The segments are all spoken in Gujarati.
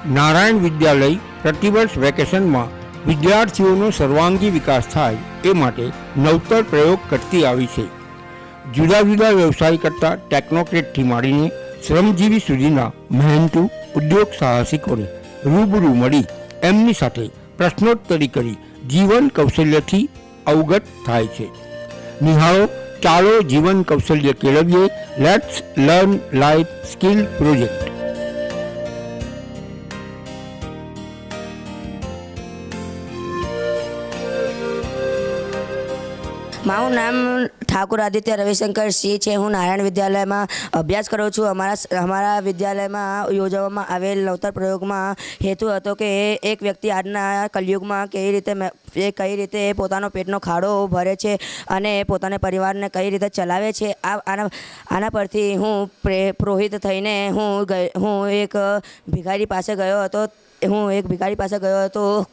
નારાયણ વિદ્યાલય પ્રતિવર્ષ વેકેશનમાં વિદ્યાર્થીઓનો સર્વાંગી વિકાસ થાય એ માટે નવતર પ્રયોગ કરતી આવી છે. જુદા જુદા વ્યવસાય કરતા ટેકનોક્રેટથી માંડીને શ્રમજીવી સુધીના મહેનતુ ઉદ્યોગ સાહસિકોને રૂબરૂ મળી એમની સાથે પ્રશ્નોત્તરી કરી જીવન કૌશલ્યથી અવગત થાય છે. નિહાળો ચાલો જીવન કૌશલ્ય કેળવીએ let's learn life skill project. મારું નામ ઠાકુર આદિત્ય રવિશંકર સિંહ છે. હું નારાયણ વિદ્યાલયમાં અભ્યાસ કરું છું. અમારા વિદ્યાલયમાં યોજવામાં આવેલ નવતર પ્રયોગમાં હેતુ હતો કે એક વ્યક્તિ આજના કલયુગમાં કઈ રીતે પોતાનો પેટનો ખાડો ભરે છે અને પોતાના પરિવારને કઈ રીતે ચલાવે છે. આના પરથી હું પ્રોહિત થઈને હું એક ભિખારી પાસે ગયો હતો.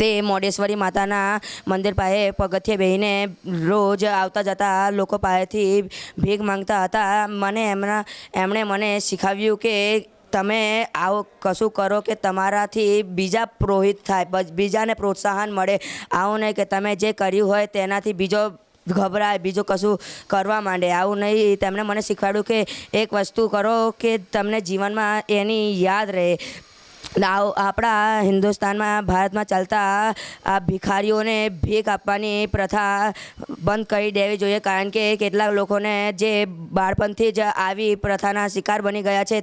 તે મોઢેશ્વરી માતાના મંદિર પાસે પગથિયે બેસીને રોજ આવતા જતા લોકો પાસેથી ભીખ માંગતા હતા. એમણે મને શીખવ્યું કે તમે આવું કશું કરો કે તમારાથી બીજા પ્રોહિત થાય, બીજાને પ્રોત્સાહન મળે. આવું નહીં કે તમે જે કર્યું હોય તેનાથી બીજો ગભરાય, બીજું કશું કરવા માંડે. આવું નહીં. તેમણે મને શીખવાડ્યું કે એક વસ્તુ કરો કે તમને જીવનમાં એની યાદ રહે. આપણા હિન્દુસ્તાનમાં ભારતમાં ચાલતા આ ભિખારીઓને ભીખ આપવાની પ્રથા બંધ કરી દેવી જોઈએ. કારણ કે કેટલાક લોકોને જે બાળપણથી જ આવી પ્રથાના શિકાર બની ગયા છે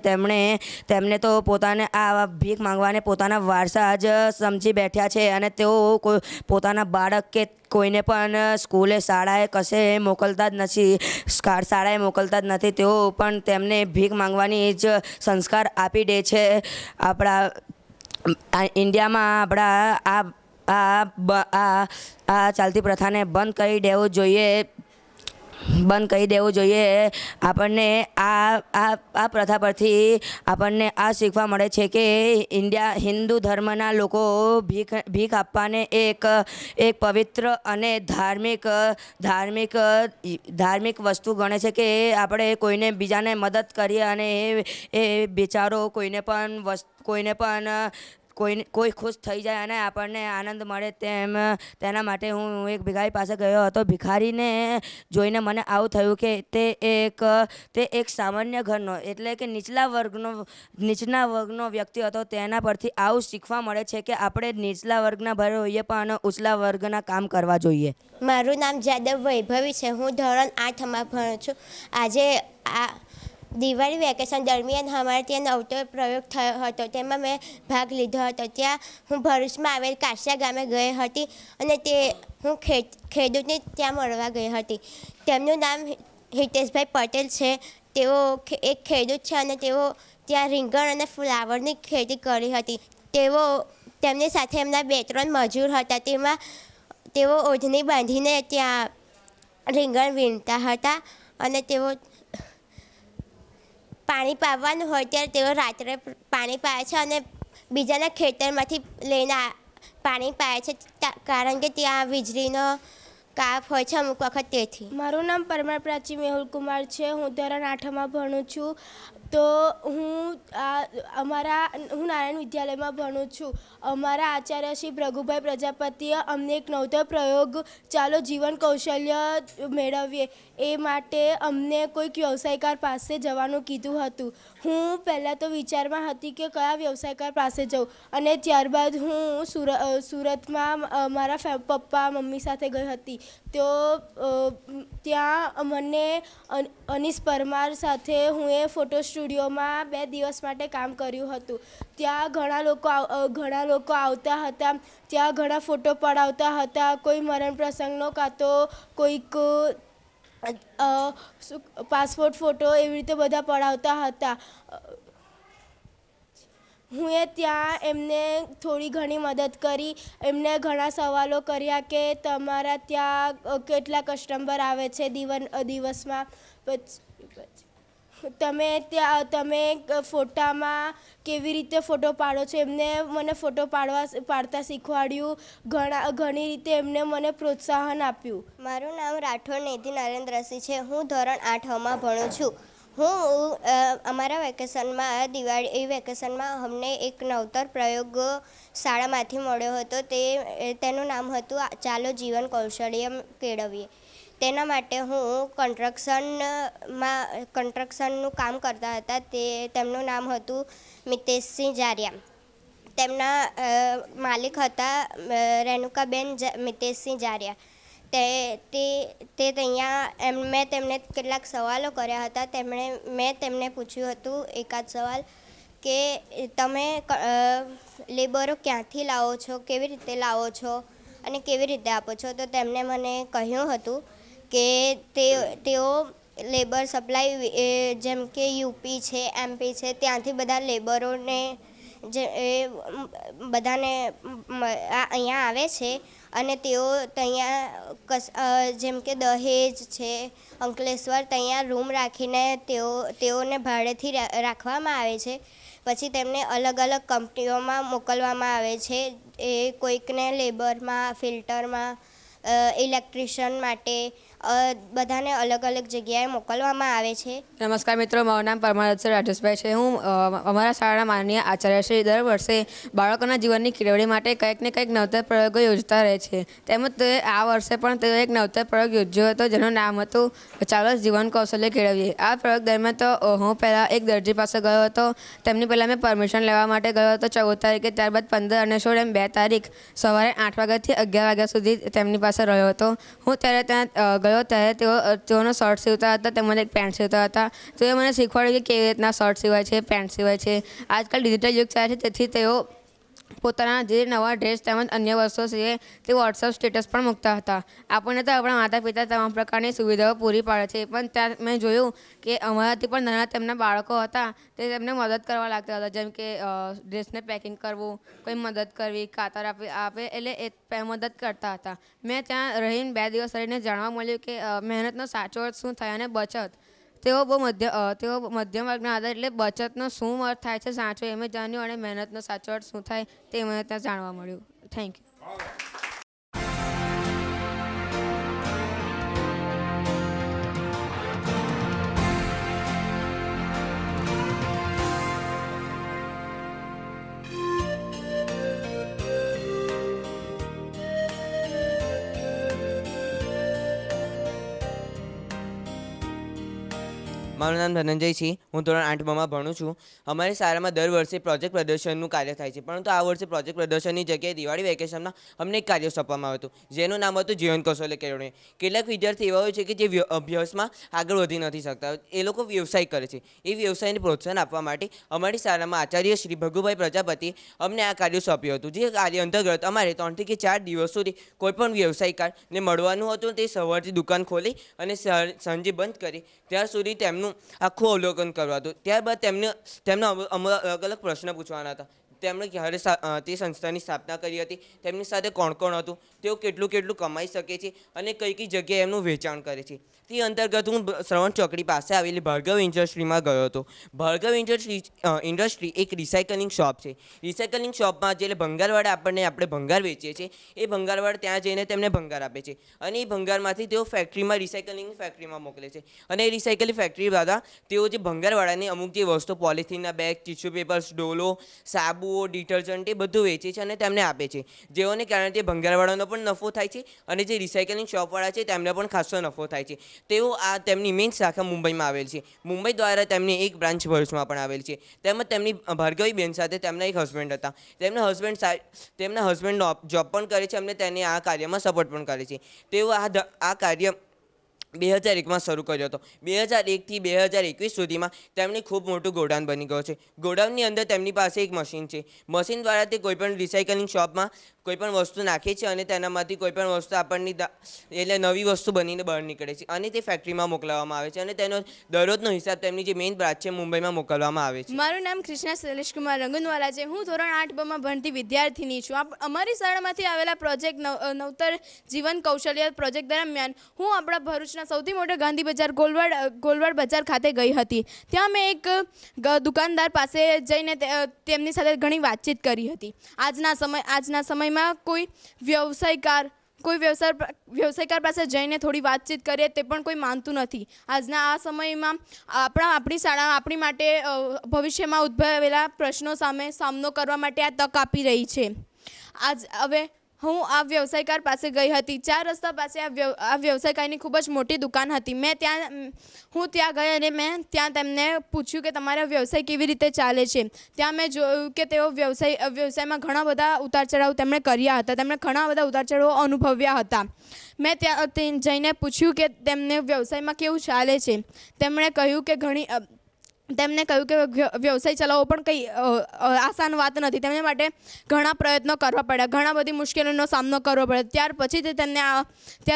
તેમને તો પોતાને આ ભીખ માંગવાને પોતાના વારસા જ સમજી બેઠ્યા છે અને તેઓ પોતાના બાળક કે કોઈને પણ સ્કૂલે શાળાએ કશે મોકલતા જ નથી. તેઓ પણ તેમને ભીખ માંગવાની જ સંસ્કાર આપી દે છે. આપણા ઇન્ડિયામાં આ ચાલતી પ્રથાને બંધ કરી દેવું જોઈએ. આપણને આ પ્રથા પરથી આપણને આ શીખવા મળે છે કે હિન્દુ ધર્મના લોકો ભીખ આપવાને એક પવિત્ર અને ધાર્મિક વસ્તુ ગણે છે કે આપણે કોઈને બીજાને મદદ કરીએ અને એ બિચારો કોઈ ખુશ થઈ જાય અને આપણને આનંદ મળે તેના માટે હું એક ભિખારી પાસે ગયો હતો. ભિખારીને જોઈને મને આવું થયું કે તે એક સામાન્ય ઘરનો એટલે કે નીચલા વર્ગનો વ્યક્તિ હતો. તેના પરથી આવું શીખવા મળે છે કે આપણે નીચલા વર્ગના ભરે હોઈએ પણ ઉચલા વર્ગના કામ કરવા જોઈએ. મારું નામ જાદવ વૈભવી છે. હું ધોરણ 8માં ભણું છું. આજે દિવાળી વેકેશન દરમિયાન અમારે ત્યાં નવતર પ્રયોગ થયો હતો. તેમાં મેં ભાગ લીધો હતો. ત્યાં હું ભરૂચમાં આવેલ કાશિયા ગામે ગઈ હતી અને હું ખેડૂતને ત્યાં મળવા ગઈ હતી. તેમનું નામ હિતેશભાઈ પટેલ છે. તેઓ એક ખેડૂત છે અને તેઓ ત્યાં રીંગણ અને ફ્લાવરની ખેતી કરી હતી. તેમની સાથે એમના 2-3 મજૂર હતા. તેઓ ઓઢણી બાંધીને ત્યાં રીંગણ વીણતા હતા અને તેઓ પાણી પાવાનું હોય ત્યારે તેઓ રાત્રે પાણી પાય છે અને બીજાના ખેતરમાંથી લઈને પાણી પાય છે કારણ કે ત્યાં વીજળીનો કાપ હોય છે અમુક વખત. તેથી મારું નામ પરમાર પ્રાચી મેહુલ કુમાર છે. હું ધોરણ 8માં ભણું છું. તો હું નારાયણ વિદ્યાલયમાં ભણું છું. અમારા આચાર્ય શ્રી ભૃગુભાઈ પ્રજાપતિએ અમને એક નવતર પ્રયોગ ચાલો જીવન કૌશલ્ય મેળવીએ એ માટે અમને કોઈક વ્યવસાયકાર પાસે જવાનું કીધું હતું. હું પહેલાં તો વિચારમાં હતી કે કયા વ્યવસાયકાર પાસે જઉં અને ત્યારબાદ હું સુરતમાં મારા પપ્પા મમ્મી સાથે ગઈ હતી. તો ત્યાં મને અનીસ પરમાર સાથે હું ફોટો સ્ટુડિયોમાં 2 દિવસ માટે કામ કર્યું હતું. ત્યાં ઘણા લોકો આવતા હતા. ત્યાં ઘણા ફોટો પડાવતા હતા. કોઈ મરણ પ્રસંગનો કાં તો કોઈક પાસપોર્ટ ફોટો એવી રીતે બધા પડાવતા હતા. હું ત્યાં એમને થોડી ઘણી મદદ કરી. એમને ઘણા સવાલો કર્યા કે તમારા ત્યાં કેટલા કસ્ટમર આવે છે દિવસમાં. તમે ફોટામાં કેવી રીતે ફોટો પાડો છો. મને ફોટો પાડતા શીખવાડ્યું. ઘણી રીતે એમને મને પ્રોત્સાહન આપ્યું. મારું નામ રાઠોડ નિધિ નરેન્દ્રસિંહ છે. હું ધોરણ 8માં ભણું છું. અમારા વેકેશનમાં દિવાળી વેકેશનમાં અમને એક નવતર પ્રયોગ શાળામાંથી મળ્યો હતો. તેનું નામ હતું ચાલો જીવન કૌશલ્ય કેળવીએ. તેના માટે હું કન્સ્ટ્રક્શનનું કામ કરતા હતા. તેમનું નામ હતું મિતેશસિંહ જારિયા. તેમના માલિક હતા રેણુકાબેન મિતેશસિંહ જારિયા. મેં તેમને કેટલાક સવાલો કર્યા હતા. મેં તેમને પૂછ્યું હતું એકાદ સવાલ કે તમે લેબરો ક્યાંથી લાવો છો, કેવી રીતે લાવો છો અને કેવી રીતે આપો છો. તો તેમણે મને કહ્યું હતું કે તેઓ લેબર સપ્લાય જેમ કે યુપી છે, એમપી છે, ત્યાંથી બધા લેબરોને બધાને અહીંયા આવે છે અને તેઓ ત્યાં જેમ કે દહેજ છે, અંકલેશ્વર, ત્યાં રૂમ રાખીને તેઓને ભાડેથી રાખવામાં આવે છે. પછી તેમને અલગ અલગ કંપનીઓમાં મોકલવામાં આવે છે. એ કોઈકને લેબરમાં, ફિલ્ટરમાં, ઇલેક્ટ્રિશિયન માટે બધાને અલગ અલગ જગ્યાએ મોકલવામાં આવે છે. નમસ્કાર મિત્રો, મારું નામ પરમાર રાજેશભાઈ છે. હું અમારા શાળાના માનનીય આચાર્ય શ્રી દર વર્ષે બાળકોના જીવનની કેળવણી માટે કંઈક ને કંઈક નવતર પ્રયોગો યોજતા રહે છે. તેમજ આ વર્ષે પણ તેઓ એક નવતર પ્રયોગ યોજ્યો હતો જેનું નામ હતું ચાલો જીવન કૌશલ્ય કેળવીએ. આ પ્રયોગ દરમિયાન તો હું પહેલાં એક દરજી પાસે ગયો હતો. તેમની પહેલાં મેં પરમિશન લેવા માટે ગયો હતો 14 તારીખે. ત્યારબાદ 15 અને 16 એમ 2 તારીખ સવારે 8 વાગ્યાથી 11 વાગ્યા સુધી તેમની પાસે રહ્યો હતો. હું ત્યારે ત્યાં ગયો ત્યારે તેઓનો શર્ટ સીવતા હતા, તેમજ એક પેન્ટ સીવતા હતા. તેઓએ મને શીખવાડ્યું કે કેવી રીતના શર્ટ સિવાય છે, પેન્ટ સિવાય છે. આજકાલ ડિજિટલ યુગ ચાલે છે, તેથી તેઓ પોતાના જે નવા ડ્રેસ તેમજ અન્ય વસ્તુઓ સિવાય તે વોટ્સઅપ સ્ટેટસ પણ મૂકતા હતા. આપણને તો આપણા માતા પિતા તમામ પ્રકારની સુવિધાઓ પૂરી પાડે છે, પણ ત્યાં મેં જોયું કે અમારાથી પણ નાના તેમના બાળકો હતા તે તેમને મદદ કરવા લાગતા હતા. જેમ કે ડ્રેસને પેકિંગ કરવું, કોઈ મદદ કરવી, કાતર આપે એટલે એ મદદ કરતા હતા. મેં ત્યાં રહીને 2 દિવસ રહીને જાણવા મળ્યું કે મહેનતનો સાચો અર્થ શું થાય અને બચત. તેઓ મધ્યમ વર્ગના હતા એટલે બચતનો શું અર્થ થાય છે સાચો એ મેં જાણ્યું અને મહેનતનો સાચો અર્થ શું થાય તે મને ત્યાં જાણવા મળ્યું. Thank you. મારું નામ ધનંજય છે. હું ધોરણ 8માં ભણું છું. અમારી શાળામાં દર વર્ષે પ્રોજેક્ટ પ્રદર્શનનું કાર્ય થાય છે, પરંતુ આ વર્ષે પ્રોજેક્ટ પ્રદર્શનની જગ્યાએ દિવાળી વેકેશનમાં અમને એક કાર્ય સોંપવામાં આવ્યું હતું જેનું નામ હતું જીવન કૌશલ્ય કેળવણી. કેટલાક વિદ્યાર્થી એવા હોય છે કે જે અભ્યાસમાં આગળ વધી નથી શકતા, એ લોકો વ્યવસાય કરે છે. એ વ્યવસાયને પ્રોત્સાહન આપવા માટે અમારી શાળામાં આચાર્ય શ્રી ભગુભાઈ પ્રજાપતિએ અમને આ કાર્ય સોંપ્યું હતું. જે કાર્ય અંતર્ગત અમારે 3 થી 4 દિવસ સુધી કોઈપણ વ્યવસાયકારને મળવાનું હતું. તે સવારથી દુકાન ખોલી અને સાંજે બંધ કરી ત્યાર સુધી તેમનું આખું અવલોકન કરવા હતું. ત્યારબાદ તેમના અલગ અલગ પ્રશ્ન પૂછવાના હતા. તેમણે ક્યારે તે સંસ્થાની સ્થાપના કરી હતી, તેમની સાથે કોણ કોણ હતું, તેઓ કેટલું કમાઈ શકે છે અને કઈ જગ્યાએ એમનું વેચાણ કરે છે. તે અંતર્ગત હું શ્રવણ ચોકડી પાસે આવેલી ભાર્ગવ ઇન્ડસ્ટ્રીમાં ગયો હતો. ભાર્ગવ ઇન્ડસ્ટ્રી એક રિસાયકલિંગ શોપ છે. રિસાયકલિંગ શોપમાં જે ભંગારવાળા આપણે ભંગાર વેચીએ છીએ એ ભંગારવાળા ત્યાં જઈને તેમને ભંગાર આપે છે અને એ ભંગારમાંથી તેઓ રિસાયકલિંગ ફેક્ટરીમાં મોકલે છે. અને એ રિસાયકલિંગ ફેક્ટરી દ્વારા તેઓ જે ભંગારવાળાની અમુક જે વસ્તુ, પોલિથીનના બેગ, ટીશ્યુ પેપર્સ, ડોલો, સાબુઓ, ડિટર્જન્ટ એ બધું વેચે છે અને તેમને આપે છે. જેઓને કારણે તે ભંગારવાળાનો પણ નફો થાય છે અને જે રિસાયકલિંગ શોપવાળા છે તેમને પણ ખાસો નફો થાય છે. તેઓ તેમની મેઇન શાખા મુંબઈમાં આવેલ છે. મુંબઈ દ્વારા તેમની એક બ્રાન્ચ ભરૂચમાં પણ આવેલ છે. તેમજ તેમની ભાર્ગવી બેન સાથે તેમના એક હસબન્ડ હતા. તેમના હસબન્ડ જોબ પણ કરે છે અને તેને આ કાર્યમાં સપોર્ટ પણ કરે છે. તેઓ આ કાર્ય 2001માં શરૂ કર્યો હતો. 2001થી 2021 સુધીમાં તેમની ખૂબ મોટું ગોડાઉન બની ગયું છે. ગોડાઉનની અંદર તેમની પાસે એક મશીન છે. મશીન દ્વારા તે કોઈપણ રિસાયકલિંગ શોપમાં કોઈપણ વસ્તુ નાખે છે અને તેનામાંથી કોઈપણ વસ્તુ આપણને એટલે નવી વસ્તુ બનીને બહાર નીકળે છે અને તે ફેક્ટરીમાં મોકલવામાં આવે છે અને તેનો દરરોજનો હિસાબ તેમની જે મેઇન બ્રાન્ચ છે મુંબઈમાં મોકલવામાં આવે છે. મારું નામ કૃષ્ણા શૈલેષકુમાર રંગુનવાલા છે. હું ધોરણ 8માં ભણતી વિદ્યાર્થીની છું. અમારી શાળામાંથી આવેલા પ્રોજેક્ટ નવતર જીવન કૌશલ્ય પ્રોજેક્ટ દરમિયાન હું આપણા ભરૂચના સૌથી મોટા ગાંધી બજાર ગોલવાડ બજાર ખાતે ગઈ હતી. ત્યાં મેં એક દુકાનદાર પાસે જઈને તેમની સાથે ઘણી વાતચીત કરી હતી. આજના સમયમાં કોઈ વ્યવસાયકાર, કોઈ વ્યવસાયકાર પાસે જઈને થોડી વાતચીત કરીએ તે પણ કોઈ માનતું નથી. આજના આ સમયમાં આપણી શાળા આપણી માટે ભવિષ્યમાં ઉદ્ભવેલા પ્રશ્નો સામનો કરવા માટે આ તક આપી રહી છે. હવે હું આ વ્યવસાયકાર પાસે ગઈ હતી. 4 રસ્તા પાસે આ વ્યવસાયકારની ખૂબ જ મોટી દુકાન હતી. હું ત્યાં ગઈ અને મેં ત્યાં તેમને પૂછ્યું કે તમારા વ્યવસાય કેવી રીતે ચાલે છે. ત્યાં મેં જોયું કે તેઓ વ્યવસાયમાં ઘણા બધા ઉતાર ચઢાવ તેમણે કર્યા હતા. તેમણે ઘણા બધા ઉતાર ચઢાવ અનુભવ્યા હતા. મેં ત્યાં જઈને પૂછ્યું કે તેમને વ્યવસાયમાં કેવું ચાલે છે. તેમણે કહ્યું કે વ્યવસાય ચલાવવો પણ કંઈ આસાન વાત નથી. તેમને માટે ઘણા પ્રયત્નો કરવા પડ્યા, ઘણા બધી મુશ્કેલીઓનો સામનો કરવો પડ્યો. ત્યાર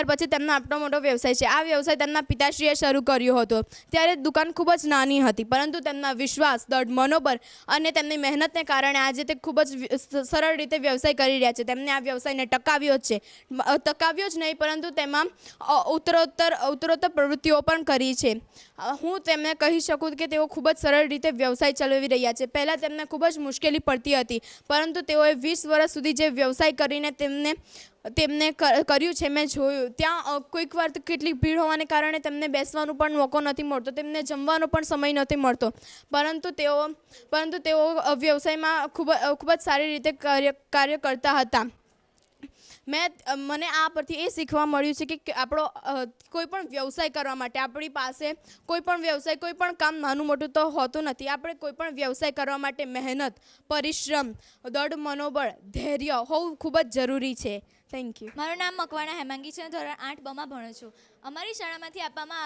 પછી તેમનો આટલો મોટો વ્યવસાય છે. આ વ્યવસાય તેમના પિતાશ્રીએ શરૂ કર્યો હતો. ત્યારે દુકાન ખૂબ જ નાની હતી, પરંતુ તેમના વિશ્વાસ, દૃઢ મનોબળ અને તેમની મહેનતને કારણે આજે તે ખૂબ જ સરળ રીતે વ્યવસાય કરી રહ્યા છે. તેમને આ વ્યવસાયને ટકાવ્યો જ નહીં, પરંતુ તેમાં ઉત્તરોત્તર પ્રવૃત્તિઓ પણ કરી છે. હું તેમને કહી શકું કે તેઓ ખૂબ જ સરળ રીતે વ્યવસાય ચલાવી રહ્યા છે. પહેલાં તેમને ખૂબ જ મુશ્કેલી પડતી હતી, પરંતુ તેઓએ 20 વર્ષ સુધી જે વ્યવસાય કરીને તેમને કર્યું છે મેં જોયું. ત્યાં કોઈક વાર કેટલીક ભીડ હોવાને કારણે તેમને બેસવાનો પણ મોકો નથી મળતો, તેમને જમવાનો પણ સમય નથી મળતો, પરંતુ તેઓ વ્યવસાયમાં ખૂબ જ સારી રીતે કાર્ય કરતા હતા. મને આ પરથી એ શીખવા મળ્યું છે કે આપણો કોઈ પણ વ્યવસાય કરવા માટે આપણી પાસે કોઈ પણ કામ નાનું મોટું તો હોતું નથી. આપણે કોઈ પણ વ્યવસાય કરવા માટે મહેનત, પરિશ્રમ, દૃઢ મનોબળ, ધૈર્ય હોવું ખૂબ જ જરૂરી છે. Thank you. મારું નામ મકવાણા હેમાંગી છે. ધોરણ 8 બમાં ભણું છું. અમારી શાળામાંથી આપવામાં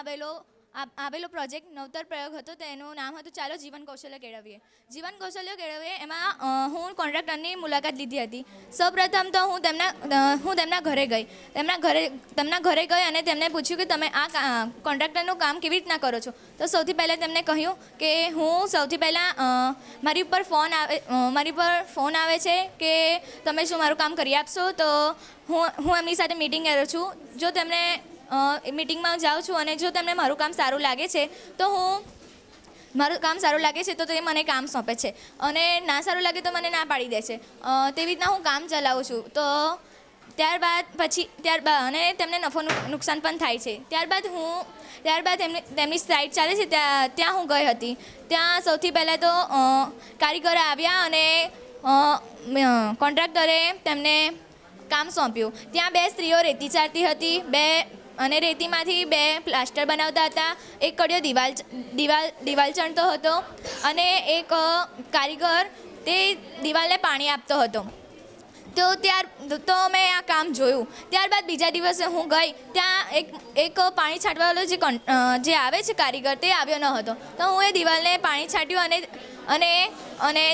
આવેલો પ્રોજેક્ટ નવતર પ્રયોગ હતો. તેનું નામ હતું ચાલો જીવન કૌશલ્ય કેળવીએ. જીવન કૌશલ્ય કેળવીએ એમાં હું કોન્ટ્રાક્ટરની મુલાકાત લીધી હતી. સૌપ્રથમ તો હું તેમના ઘરે ગઈ. તેમના ઘરે ગઈ અને તેમને પૂછ્યું કે તમે આ કોન્ટ્રાક્ટરનું કામ કેવી રીતના કરો છો. તો સૌથી પહેલાં તેમને કહ્યું કે હું સૌથી પહેલાં મારી પર ફોન આવે છે કે તમે શું મારું કામ કરી આપશો. તો હું એમની સાથે મિટિંગ કરું છું. જો તેમને મીટિંગમાં જાઉં છું અને જો તેમને મારું કામ સારું લાગે છે તો તે મને કામ સોંપે છે, અને ના સારું લાગે તો મને ના પાડી દે છે. તેવી રીતના હું કામ ચલાવું છું. તો ત્યારબાદ અને તેમને નફો નુકસાન પણ થાય છે. ત્યારબાદ તેમની સાઇટ ચાલે છે ત્યાં હું ગઈ હતી. ત્યાં સૌથી પહેલાં તો કારીગરો આવ્યા અને કોન્ટ્રાક્ટરે તેમને કામ સોંપ્યું. ત્યાં 2 સ્ત્રીઓ રેતી ચારતી હતી, અને રેતીમાંથી 2 પ્લાસ્ટર બનાવતા હતા. એક કડિયો દિવાલ ચણતો હતો અને એક કારીગર તે દિવાલને પાણી આપતો હતો. તો મેં આ કામ જોયું. ત્યારબાદ બીજા દિવસે હું ગઈ. ત્યાં એક પાણી છાંટવાવાળો જે આવે છે કારીગર, તે આવ્યો ન હતો. તો હું એ દિવાલને પાણી છાંટ્યું અને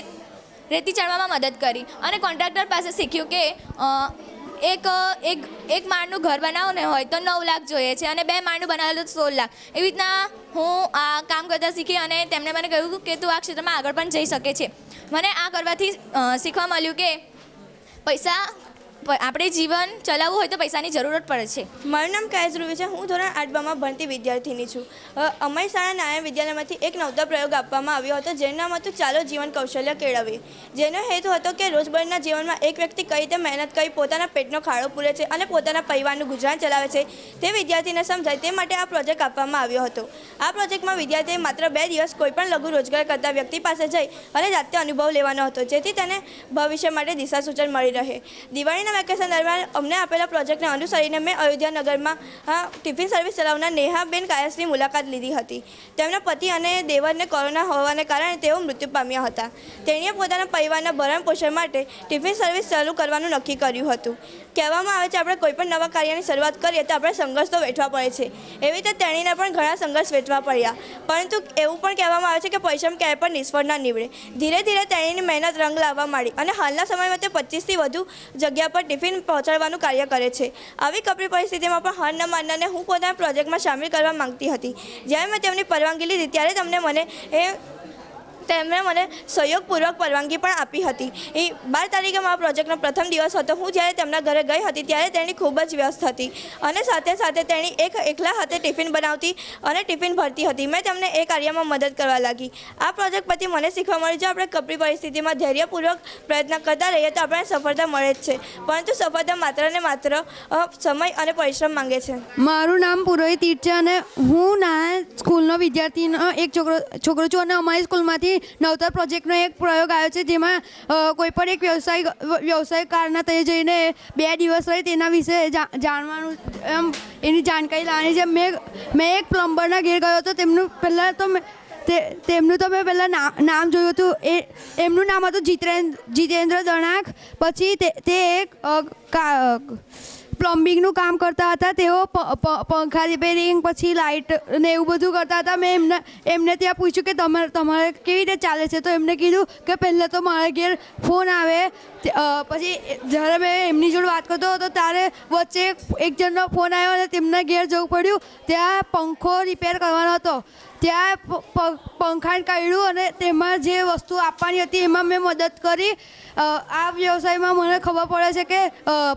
રેતી ચણવામાં મદદ કરી. અને કોન્ટ્રાક્ટર પાસે શીખ્યું કે એક માળનું ઘર બનાવવું હોય તો 9 લાખ જોઈએ છે, અને 2 માળનું બનાવેલું તો 16 લાખ. એવી રીતના હું આ કામ કરતાં શીખી, અને તેમણે મને કહ્યું કે તું આ ક્ષેત્રમાં આગળ પણ જઈ શકે છે. મને આ કરવાથી શીખવા મળ્યું કે આપણે જીવન ચલાવવું હોય તો પૈસાની જરૂરત પડે છે. મારું નામ કાયસ રૂવી છે. હું ધોરણ 8 ભણતી વિદ્યાર્થીની છું. અમારી શાળા નારાયણ વિદ્યાલયમાંથી એક નવતર પ્રયોગ આપવામાં આવ્યો હતો, જેનું નામ હતું ચાલો જીવન કૌશલ્ય કેળવીએ. જેનો હેતુ હતો કે રોજબરોજના જીવનમાં એક વ્યક્તિ કઈ રીતે મહેનત કરી પોતાના પેટનો ખાડો પૂરે છે અને પોતાના પરિવારનું ગુજરાન ચલાવે છે તે વિદ્યાર્થીને સમજાય તે માટે આ પ્રોજેક્ટ આપવામાં આવ્યો હતો. આ પ્રોજેક્ટમાં વિદ્યાર્થીએ માત્ર 2 દિવસ કોઈપણ લઘુ રોજગાર કરતા વ્યક્તિ પાસે જઈ અને જાતે અનુભવ લેવાનો હતો, જેથી તેને ભવિષ્ય માટે દિશા સૂચન મળી રહે. દિવાળીના વેકેશન દરમિયાન અમને આપેલા પ્રોજેક્ટને અનુસરીને મેં અયોધ્યાનગરમાં ટિફિન સર્વિસ ચલાવનાર નેહાબેન કાયસની મુલાકાત લીધી હતી. તેમના પતિ અને દેવરને કોરોના હોવાને કારણે તેઓ મૃત્યુ પામ્યા હતા. તેણીએ પોતાના પરિવારના ભરણ પોષણ માટે ટિફિન સર્વિસ ચાલુ કરવાનું નક્કી કર્યું હતું. કહેવામાં આવે છે આપણે કોઈપણ નવા કાર્યની શરૂઆત કરીએ તો આપણે સંઘર્ષ તો વેઠવા પડે છે. એવી રીતે તેણીને પણ ઘણા સંઘર્ષ વેઠવા પડ્યા, પરંતુ એવું પણ કહેવામાં આવે છે કે પરિશ્રમ ક્યાંય પણ નિષ્ફળ ના નીવડે. ધીરે ધીરે તેણીની મહેનત રંગ લાવવા માંડી અને હાલના સમયમાં તે 25થી વધુ જગ્યા પર ટિફિન પહોંચાડવાનું કાર્ય કરે છે. આવી કપરી પરિસ્થિતિમાં પણ હાર ન માનનારને હું પોતાના પ્રોજેક્ટમાં સામેલ કરવા માંગતી હતી. જ્યારે મેં તેમની પરવાનગી લીધી ત્યારે તેમણે મને સહયોગપૂર્વક પરવાનગી પણ આપી હતી. એ 12 તારીખે મારા પ્રોજેક્ટનો પ્રથમ દિવસ હતો. હું જ્યારે તેમના ઘરે ગઈ હતી ત્યારે તેણી ખૂબ જ વ્યસ્ત હતી અને સાથે સાથે તેણી એકલા હાથે ટિફિન બનાવતી અને ટિફિન ભરતી હતી. મેં તેમને એ કાર્યમાં મદદ કરવા લાગી. આ પ્રોજેક્ટ પરથી મને શીખવા મળ્યું, જો આપણે કપરી પરિસ્થિતિમાં ધૈર્યપૂર્વક પ્રયત્ન કરતા રહીએ તો આપણને સફળતા મળે જ છે, પરંતુ સફળતા માત્ર ને માત્ર સમય અને પરિશ્રમ માંગે છે. મારું નામ પુરોહિત ઈટ છે અને હું નાના સ્કૂલનો વિદ્યાર્થીનો એક છોકરો છું અને અમારી સ્કૂલમાંથી નવતર પ્રોજેક્ટનો એક પ્રયોગ આવ્યો છે, જેમાં કોઈ પણ એક વ્યવસાયકારના ત્યાં જઈને 2 દિવસ રહી તેના વિશે જાણવાનું એની જાણકારી લાવવાની છે. મેં એક પ્લમ્બરના ઘેર ગયો હતો. તેમનું તો મેં પહેલાં નામ જોયું હતું. એમનું નામ હતું જીતેન્દ્ર દણાક. પછી તે એક પ્લમ્બિંગનું કામ કરતા હતા. તેઓ પંખા રિપેરિંગ પછી લાઇટ ને એવું બધું કરતા હતા. મેં એમને ત્યાં પૂછ્યું કે તમારે કેવી રીતે ચાલે છે, તો એમને કીધું કે પહેલાં તો મારા ઘેર ફોન આવે. પછી જ્યારે મેં એમની જોડે વાત કરતો હતો ત્યારે વચ્ચે એક જણનો ફોન આવ્યો અને તેમના ઘેર જવું પડ્યું. ત્યાં પંખો રિપેર કરવાનો હતો. ત્યાં પંખાને કાઢ્યું અને તેમાં જે વસ્તુ આપવાની હતી એમાં મેં મદદ કરી. આ વ્યવસાયમાં મને ખબર પડે છે કે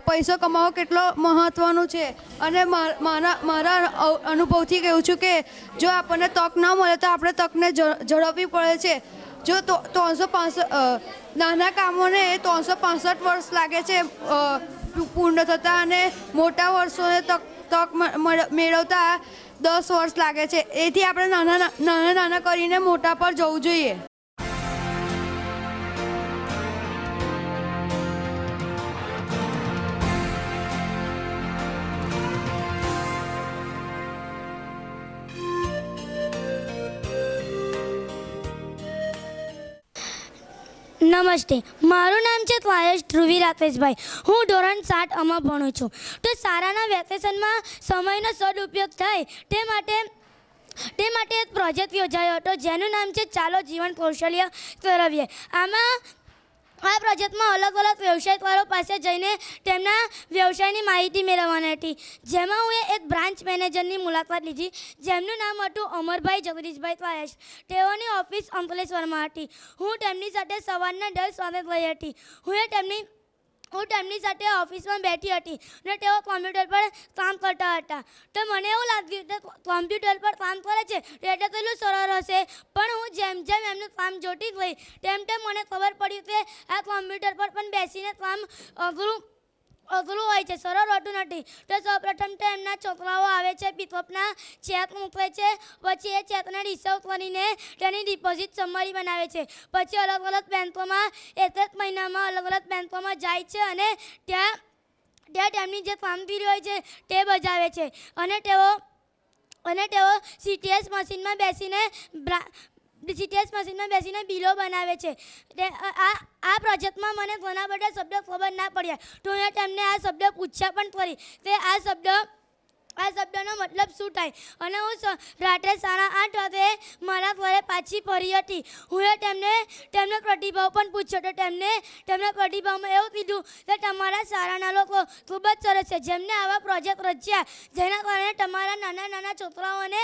પૈસો કમાવો કેટલો મહત્ત્વનું છે અને મારા અનુભવથી કહું છું કે જો આપણને તક ન મળે તો આપણે તકને ઝડપવી પડે છે. જો 365 નાના કામોને 365 વર્ષ લાગે છે પૂર્ણ થતાં અને મોટા વર્ષોને તક મેળવતા 10 વર્ષ લાગે છે. એથી આપણે નાના કરીને મોટા પર જવું જોઈએ. નમસ્તે, મારું નામ છે ત્વાયશ ધ્રુવી રાકેશભાઈ. હું ધોરણ 7 ભણું છું. તો શાળાના વેકેશનમાં સમયનો સદુપયોગ થાય તે માટે એક પ્રોજેક્ટ યોજાયો હતો, જેનું નામ છે ચાલો જીવન કૌશલ્ય કેળવીએ. આ પ્રોજેક્ટમાં અલગ અલગ વ્યવસાયકારો પાસે જઈને તેમના વ્યવસાયની માહિતી મેળવવાની હતી, જેમાં હું એક બ્રાન્ચ મેનેજરની મુલાકાત લીધી, જેમનું નામ હતું અમરભાઈ જગદીશભાઈ ત્વાયશ. તેઓની ઓફિસ અંકલેશ્વરમાં હતી. હું તેમની સાથે સવારના 10 વાગે ગઈ હતી. હું તેમની સાથે ઓફિસમાં બેઠી હતી અને તેઓ કોમ્પ્યુટર પર કામ કરતા હતા. તો મને એવું લાગ્યું કે કોમ્પ્યુટર પર કામ કરે છે એટલે કેટલું સરળ હશે, પણ હું જેમ એમનું કામ જોતી ગઈ તેમ મને ખબર પડ્યું કે આ કોમ્પ્યુટર પર પણ બેસીને કામ અઘરું હોય છે, સરળ હોતું નથી. તો સૌપ્રથમ તો એમના છોકરાઓ આવે છે, પિકઅપના ચેક મૂકે છે, પછી એ ચેકને રિઝર્વ કરીને તેની ડિપોઝિટ સમરી બનાવે છે. પછી અલગ અલગ બેંકોમાં એક મહિનામાં અલગ અલગ બેંકોમાં જાય છે અને ત્યાં તેમની જે કામગીરી હોય છે તે બજાવે છે અને તેઓ CTS મશીનમાં બેસીને બિલો બનાવે છે. આ પ્રોજેક્ટમાં મને ઘણા બધા શબ્દો ખબર ના પડ્યા, તો મેં તેમને આ શબ્દ પૂછ્યા પણ કરી કે આ શબ્દનો મતલબ શું થાય. અને હું રાત્રે 8:30 વાગે મારા ઘરે પાછી ફરી હતી. હું તેમનો પ્રતિભાવ પણ પૂછ્યો, તો તેમના પ્રતિભાવમાં એવું કીધું કે તમારા શાળાના લોકો ખૂબ જ સરસ છે, જેમને આવા પ્રોજેક્ટ રચ્યા, જેના કારણે તમારા નાના છોકરાઓને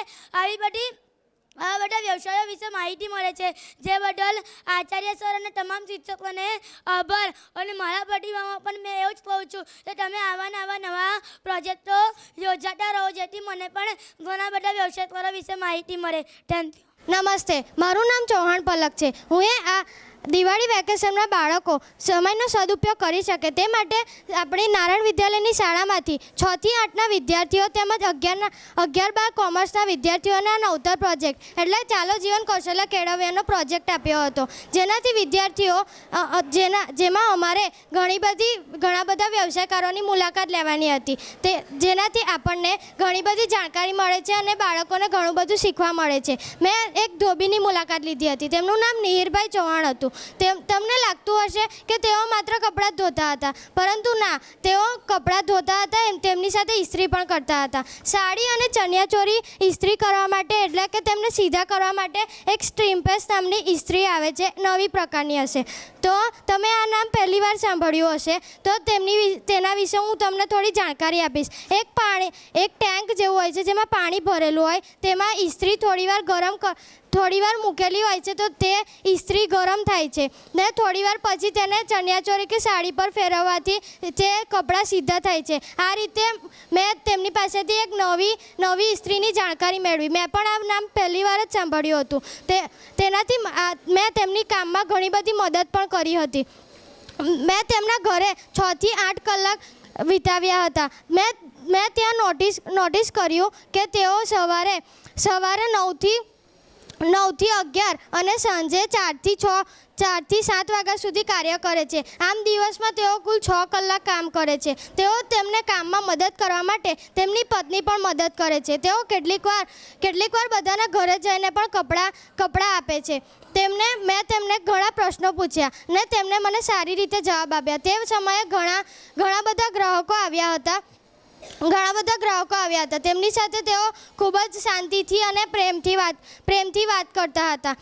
આવા બધા વ્યવસાયો વિશે માહિતી મળે છે. જે બદલ આચાર્ય સર અને તમામ શિક્ષકોને આભાર. અને મારા પ્રતિભાવમાં પણ મેં એવું જ કહું છું કે તમે આવા નવા પ્રોજેક્ટો યોજાતા રહો, જેથી મને પણ ઘણા બધા વ્યવસાયકારો વિશે માહિતી મળે. Thank you. નમસ્તે, મારું નામ ચૌહાણ પલક છે. હું આ દિવાળી વેકેશનમાં બાળકો સમયનો સદુપયોગ કરી શકે તે માટે આપણી નારાયણ વિદ્યાલયની શાળામાંથી 6 થી 8ના વિદ્યાર્થીઓ તેમજ 11-12 કોમર્સના વિદ્યાર્થીઓને આ નવતર પ્રોજેક્ટ એટલે ચાલો જીવન કૌશલ્ય કેળવવાનો પ્રોજેક્ટ આપ્યો હતો, જેનાથી વિદ્યાર્થીઓ જેમાં અમારે ઘણા બધા વ્યવસાયકારોની મુલાકાત લેવાની હતી, જેનાથી આપણને ઘણી બધી જાણકારી મળે છે અને બાળકોને ઘણું બધું શીખવા મળે છે. મેં એક ધોબીની મુલાકાત લીધી હતી. તેમનું નામ મિહિરભાઈ ચૌહાણ હતું. તમને લાગતું હશે કે તેઓ માત્ર કપડાં ધોતા હતા, પરંતુ ના, તેઓ કપડાં ધોતા હતા, તેમની સાથે ઇસ્ત્રી પણ કરતા હતા. સાડી અને ચણિયાચોળી ઇસ્ત્રી કરવા માટે એટલે કે તેમને સીધા કરવા માટે એક સ્ટ્રીમપેસ નામની ઇસ્ત્રી આવે છે, નવી પ્રકારની હશે. તો તમે આ નામ પહેલી વાર સાંભળ્યું હશે, તો તેના વિશે હું તમને થોડી જાણકારી આપીશ. એક ટેન્ક જેવું હોય છે જેમાં પાણી ભરેલું હોય, તેમાં ઇસ્ત્રી થોડીવાર થોડીવાર મૂકેલી હોય છે તો તે ઇસ્ત્રી ગરમ થાય છે ને થોડીવાર પછી તેને ચણિયાચોળી કે સાડી પર ફેરવવાથી તે કપડાં સીધા થાય છે. આ રીતે મેં તેમની પાસેથી એક નવી ઇસ્ત્રીની જાણકારી મેળવી. મેં પણ આ નામ પહેલી વાર જ સાંભળ્યું હતું. તેનાથી મેં તેમની કામમાં ઘણી બધી મદદ પણ કરી હતી. મેં તેમના ઘરે 6 થી 8 કલાક વિતાવ્યા હતા. મેં ત્યાં નોટિસ કર્યું કે તેઓ સવારે 9 થી 11 અને સાંજે 4 થી 7 વાગ્યા સુધી કાર્ય કરે છે. આમ દિવસમાં તેઓ કુલ 6 કલાક કામ કરે છે. તેઓ તેમને કામમાં મદદ કરવા માટે તેમની પત્ની પણ મદદ કરે છે. તેઓ કેટલીક વાર બધાના ઘરે જઈને પણ કપડાં આપે છે. મેં તેમને ઘણા પ્રશ્નો પૂછ્યા ને તેમણે મને સારી રીતે જવાબ આપ્યા. તે સમયે ઘણા બધા ગ્રાહકો આવ્યા હતા. તેમની સાથે તેઓ ખૂબ જ શાંતિથી અને પ્રેમથી વાત કરતા હતા.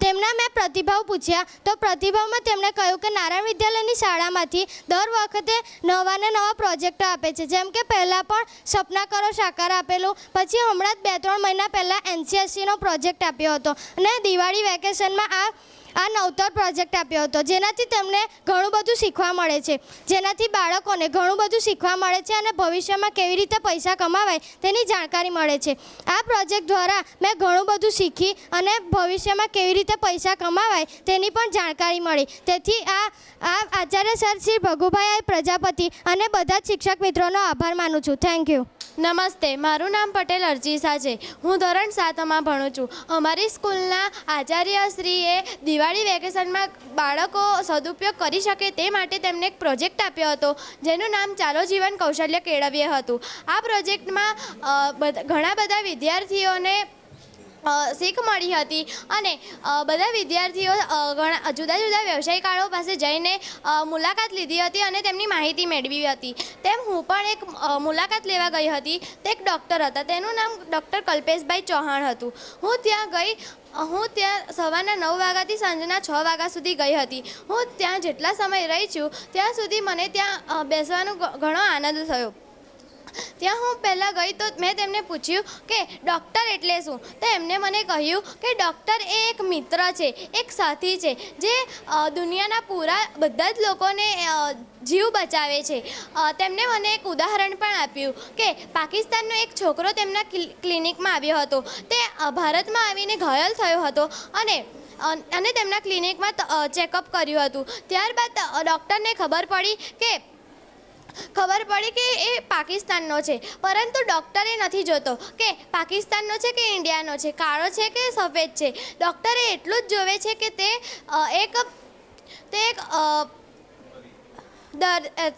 તેમના મેં પ્રતિભાવ પૂછ્યા તો પ્રતિભાવમાં તેમણે કહ્યું કે નારાયણ વિદ્યાલયની શાળામાંથી દર વખતે નવા પ્રોજેક્ટો આપે છે. જેમ કે પહેલાં પણ સપના કરો સાકાર આપેલું, પછી હમણાં જ 2-3 મહિના પહેલાં NCSCનો પ્રોજેક્ટ આપ્યો હતો અને દિવાળી વેકેશનમાં આ નવતર પ્રોજેક્ટ આપ્યો હતો, જેનાથી તેમને ઘણું બધું શીખવા મળે છે. જેનાથી બાળકોને ઘણું બધું શીખવા મળે છે અને ભવિષ્યમાં કેવી રીતે પૈસા કમાવાય તેની જાણકારી મળે છે. આ પ્રોજેક્ટ દ્વારા મેં ઘણું બધું શીખી અને ભવિષ્યમાં કેવી રીતે પૈસા કમાવાય તેની પણ જાણકારી મળી. તેથી આ આચાર્ય સર શ્રી ભગુભાઈ પ્રજાપતિ અને બધા જ શિક્ષક મિત્રોનો આભાર માનું છું. Thank you. નમસ્તે, મારું નામ પટેલ અર્ચિસા છે. હું ધોરણ 7માં ભણું છું. અમારી સ્કૂલના આચાર્યશ્રીએ દિવાળી વેકેશનમાં બાળકો સદુપયોગ કરી શકે તે માટે તેમને એક પ્રોજેક્ટ આપ્યો હતો, જેનું નામ ચાલો જીવન કૌશલ્ય કેળવીએ હતું. આ પ્રોજેક્ટમાં ઘણા બધા વિદ્યાર્થીઓને શીખ મળી હતી અને બધા વિદ્યાર્થીઓ જુદા જુદા વ્યવસાયિકારો પાસે જઈને મુલાકાત લીધી હતી અને તેમની માહિતી મેળવી હતી. તેમ હું પણ એક મુલાકાત લેવા ગઈ હતી. તે એક ડૉક્ટર હતા. તેનું નામ ડૉક્ટર કલ્પેશભાઈ ચૌહાણ હતું. હું ત્યાં સવારના 9 વાગ્યાથી સાંજના 6 વાગ્યા સુધી ગઈ હતી. હું ત્યાં જેટલા સમય રહી છું ત્યાં સુધી મને ત્યાં બેસવાનો ઘણો આનંદ થયો. ત્યાં હું પહેલાં ગઈ તો મેં તેમને પૂછ્યું કે ડૉક્ટર એટલે શું? તો એમને મને કહ્યું કે ડૉક્ટર એ એક મિત્ર છે, એક સાથી છે, જે દુનિયાના બધા જ લોકોને જીવ બચાવે છે. તેમણે મને એક ઉદાહરણ પણ આપ્યું કે પાકિસ્તાનનો એક છોકરો તેમના ક્લિનિકમાં આવ્યો હતો. તે ભારતમાં આવીને ઘાયલ થયો હતો અને તેમના ક્લિનિકમાં ચેકઅપ કર્યું હતું. ત્યારબાદ ડૉક્ટરને ખબર પડી કે એ પાકિસ્તાનનો છે, પરંતુ ડૉક્ટર એ નથી જોતો કે પાકિસ્તાનનો છે કે ઇન્ડિયાનો છે, કાળો છે કે સફેદ છે. ડૉક્ટરે એટલું જ જોવે છે કે તે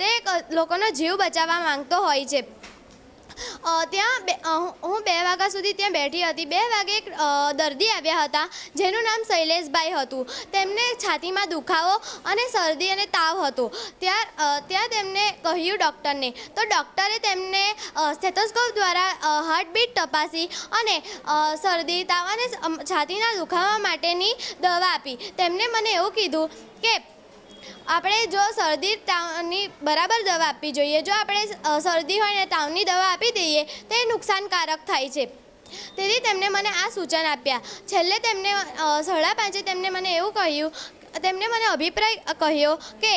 એક લોકોનો જીવ બચાવવા માંગતો હોય છે. હું 2 વાગ્યા સુધી ત્યાં બેઠી હતી. 2 વાગે એક દર્દી આવ્યા હતા જેનું નામ શૈલેષભાઈ હતું. તેમને છાતીમાં દુખાવો અને શરદી અને તાવ હતો. ત્યાં તેમને કહ્યું ડૉક્ટરને, તો ડૉક્ટરે તેમને સ્ટેથોસ્કોપ દ્વારા હાર્ટબીટ તપાસી અને શરદી તાવ અને છાતીના દુખાવા માટેની દવા આપી. તેમણે મને એવું કીધું કે આપણે જો શરદી તાવની બરાબર દવા આપવી જોઈએ. જો આપણે શરદી હોય ને તાવની દવા આપી દઈએ તે નુકસાનકારક થાય છે. તેથી તેમણે મને આ સૂચન આપ્યા. છેલ્લે તેમને 5:30 તેમને મને એવું કહ્યું, તેમણે મને અભિપ્રાય કહ્યો કે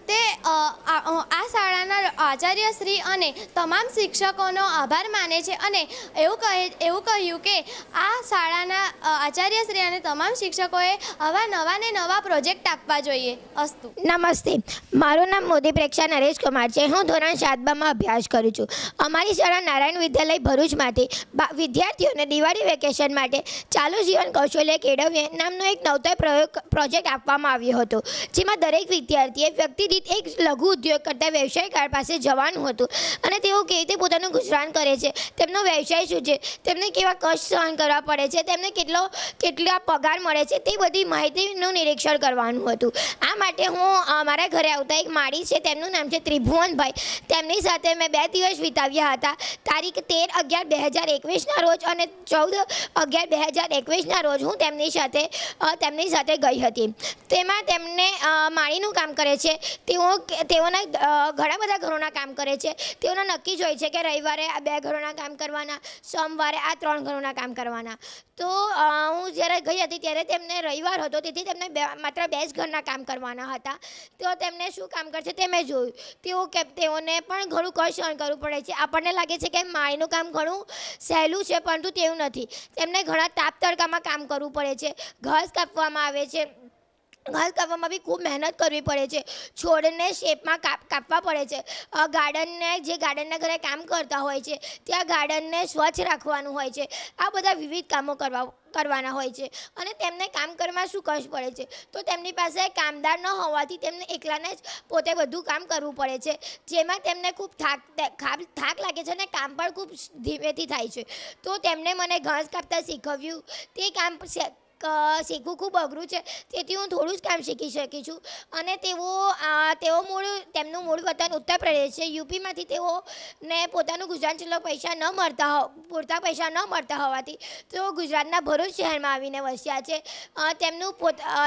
તે આ શાળાના આચાર્યશ્રી અને તમામ શિક્ષકોનો આભાર માને છે અને એવું કહ્યું કે આ શાળાના આચાર્યશ્રી અને તમામ શિક્ષકોએ આવા નવા પ્રોજેક્ટ આપવા જોઈએ. અસ્તુ. નમસ્તે, મારું નામ મોદી પ્રેક્ષા નરેશ કુમાર છે. હું ધોરણ 7માં અભ્યાસ કરું છું. અમારી શાળા નારાયણ વિદ્યાલય ભરૂચમાંથી વિદ્યાર્થીઓને દિવાળી વેકેશન માટે ચાલુ જીવન કૌશલ્ય કેળવીએ નામનો એક નવતર પ્રોજેક્ટ આપવામાં આવ્યો હતો, જેમાં દરેક વિદ્યાર્થીએ વ્યક્તિ એક લઘુ ઉદ્યોગ કરતા વ્યવસાયકાર પાસે જવાનું હતું અને તેઓ કેવી રીતે પોતાનું ગુજરાન કરે છે, તેમનો વ્યવસાય શું છે, તેમને કેવા કષ્ટ સહન કરવા પડે છે, તેમને કેટલો કેટલા પગાર મળે છે તે બધી માહિતીનું નિરીક્ષણ કરવાનું હતું. આ માટે હું મારા ઘરે આવતા એક માળી છે, તેમનું નામ છે ત્રિભુવનભાઈ. તેમની સાથે મેં 2 દિવસ વિતાવ્યા હતા. તારીખ 13/11/2021ના રોજ અને 14/11/2021ના રોજ હું તેમની સાથે ગઈ હતી. તેમાં તેમને માળીનું કામ કરે છે. તેઓના ઘણા બધા ઘરોના કામ કરે છે. તેઓને નક્કી જ હોય છે કે રવિવારે આ 2 ઘરોના કામ કરવાના, સોમવારે આ 3 ઘરોના કામ કરવાના. તો હું જ્યારે ગઈ હતી ત્યારે તેમને રવિવાર હતો, તેથી તેમને માત્ર 2 જ ઘરના કામ કરવાના હતા. તો તેમને શું કામ કરશે તે મેં જોયું. તેઓને પણ ઘણું કષ્ટ સહન કરવું પડે છે. આપણને લાગે છે કે માળીનું કામ ઘણું સહેલું છે, પરંતુ તેવું નથી. તેમને ઘણા તાપ તડકામાં કામ કરવું પડે છે. ઘાસ કાપવામાં આવે છે. ઘાસ કાપવામાં બી ખૂબ મહેનત કરવી પડે છે. છોડને શેપમાં કાપવા પડે છે. ગાર્ડનના ઘરે કામ કરતા હોય છે ત્યાં ગાર્ડનને સ્વચ્છ રાખવાનું હોય છે. આ બધા વિવિધ કામો કરવાના હોય છે. અને તેમને કામ કરવામાં શું કષ્ટ પડે છે, તો તેમની પાસે કામદાર ન હોવાથી તેમને એકલાને જ પોતે બધું કામ કરવું પડે છે, જેમાં તેમને ખૂબ થાક લાગે છે અને કામ પણ ખૂબ ધીમેથી થાય છે. તો તેમણે મને ઘાસ કાપતા શીખવ્યું. તે કામ શીખવું ખૂબ અઘરું છે, તેથી હું થોડું જ કામ શીખી શકી છું. અને તેમનું મૂળ વતન ઉત્તર પ્રદેશ છે. યુપીમાંથી તેઓને પોતાનું ગુજરાન ચલાવવા પૂરતા પૈસા ન મળતા હોવાથી તેઓ ગુજરાતના ભરૂચ શહેરમાં આવીને વસ્યા છે.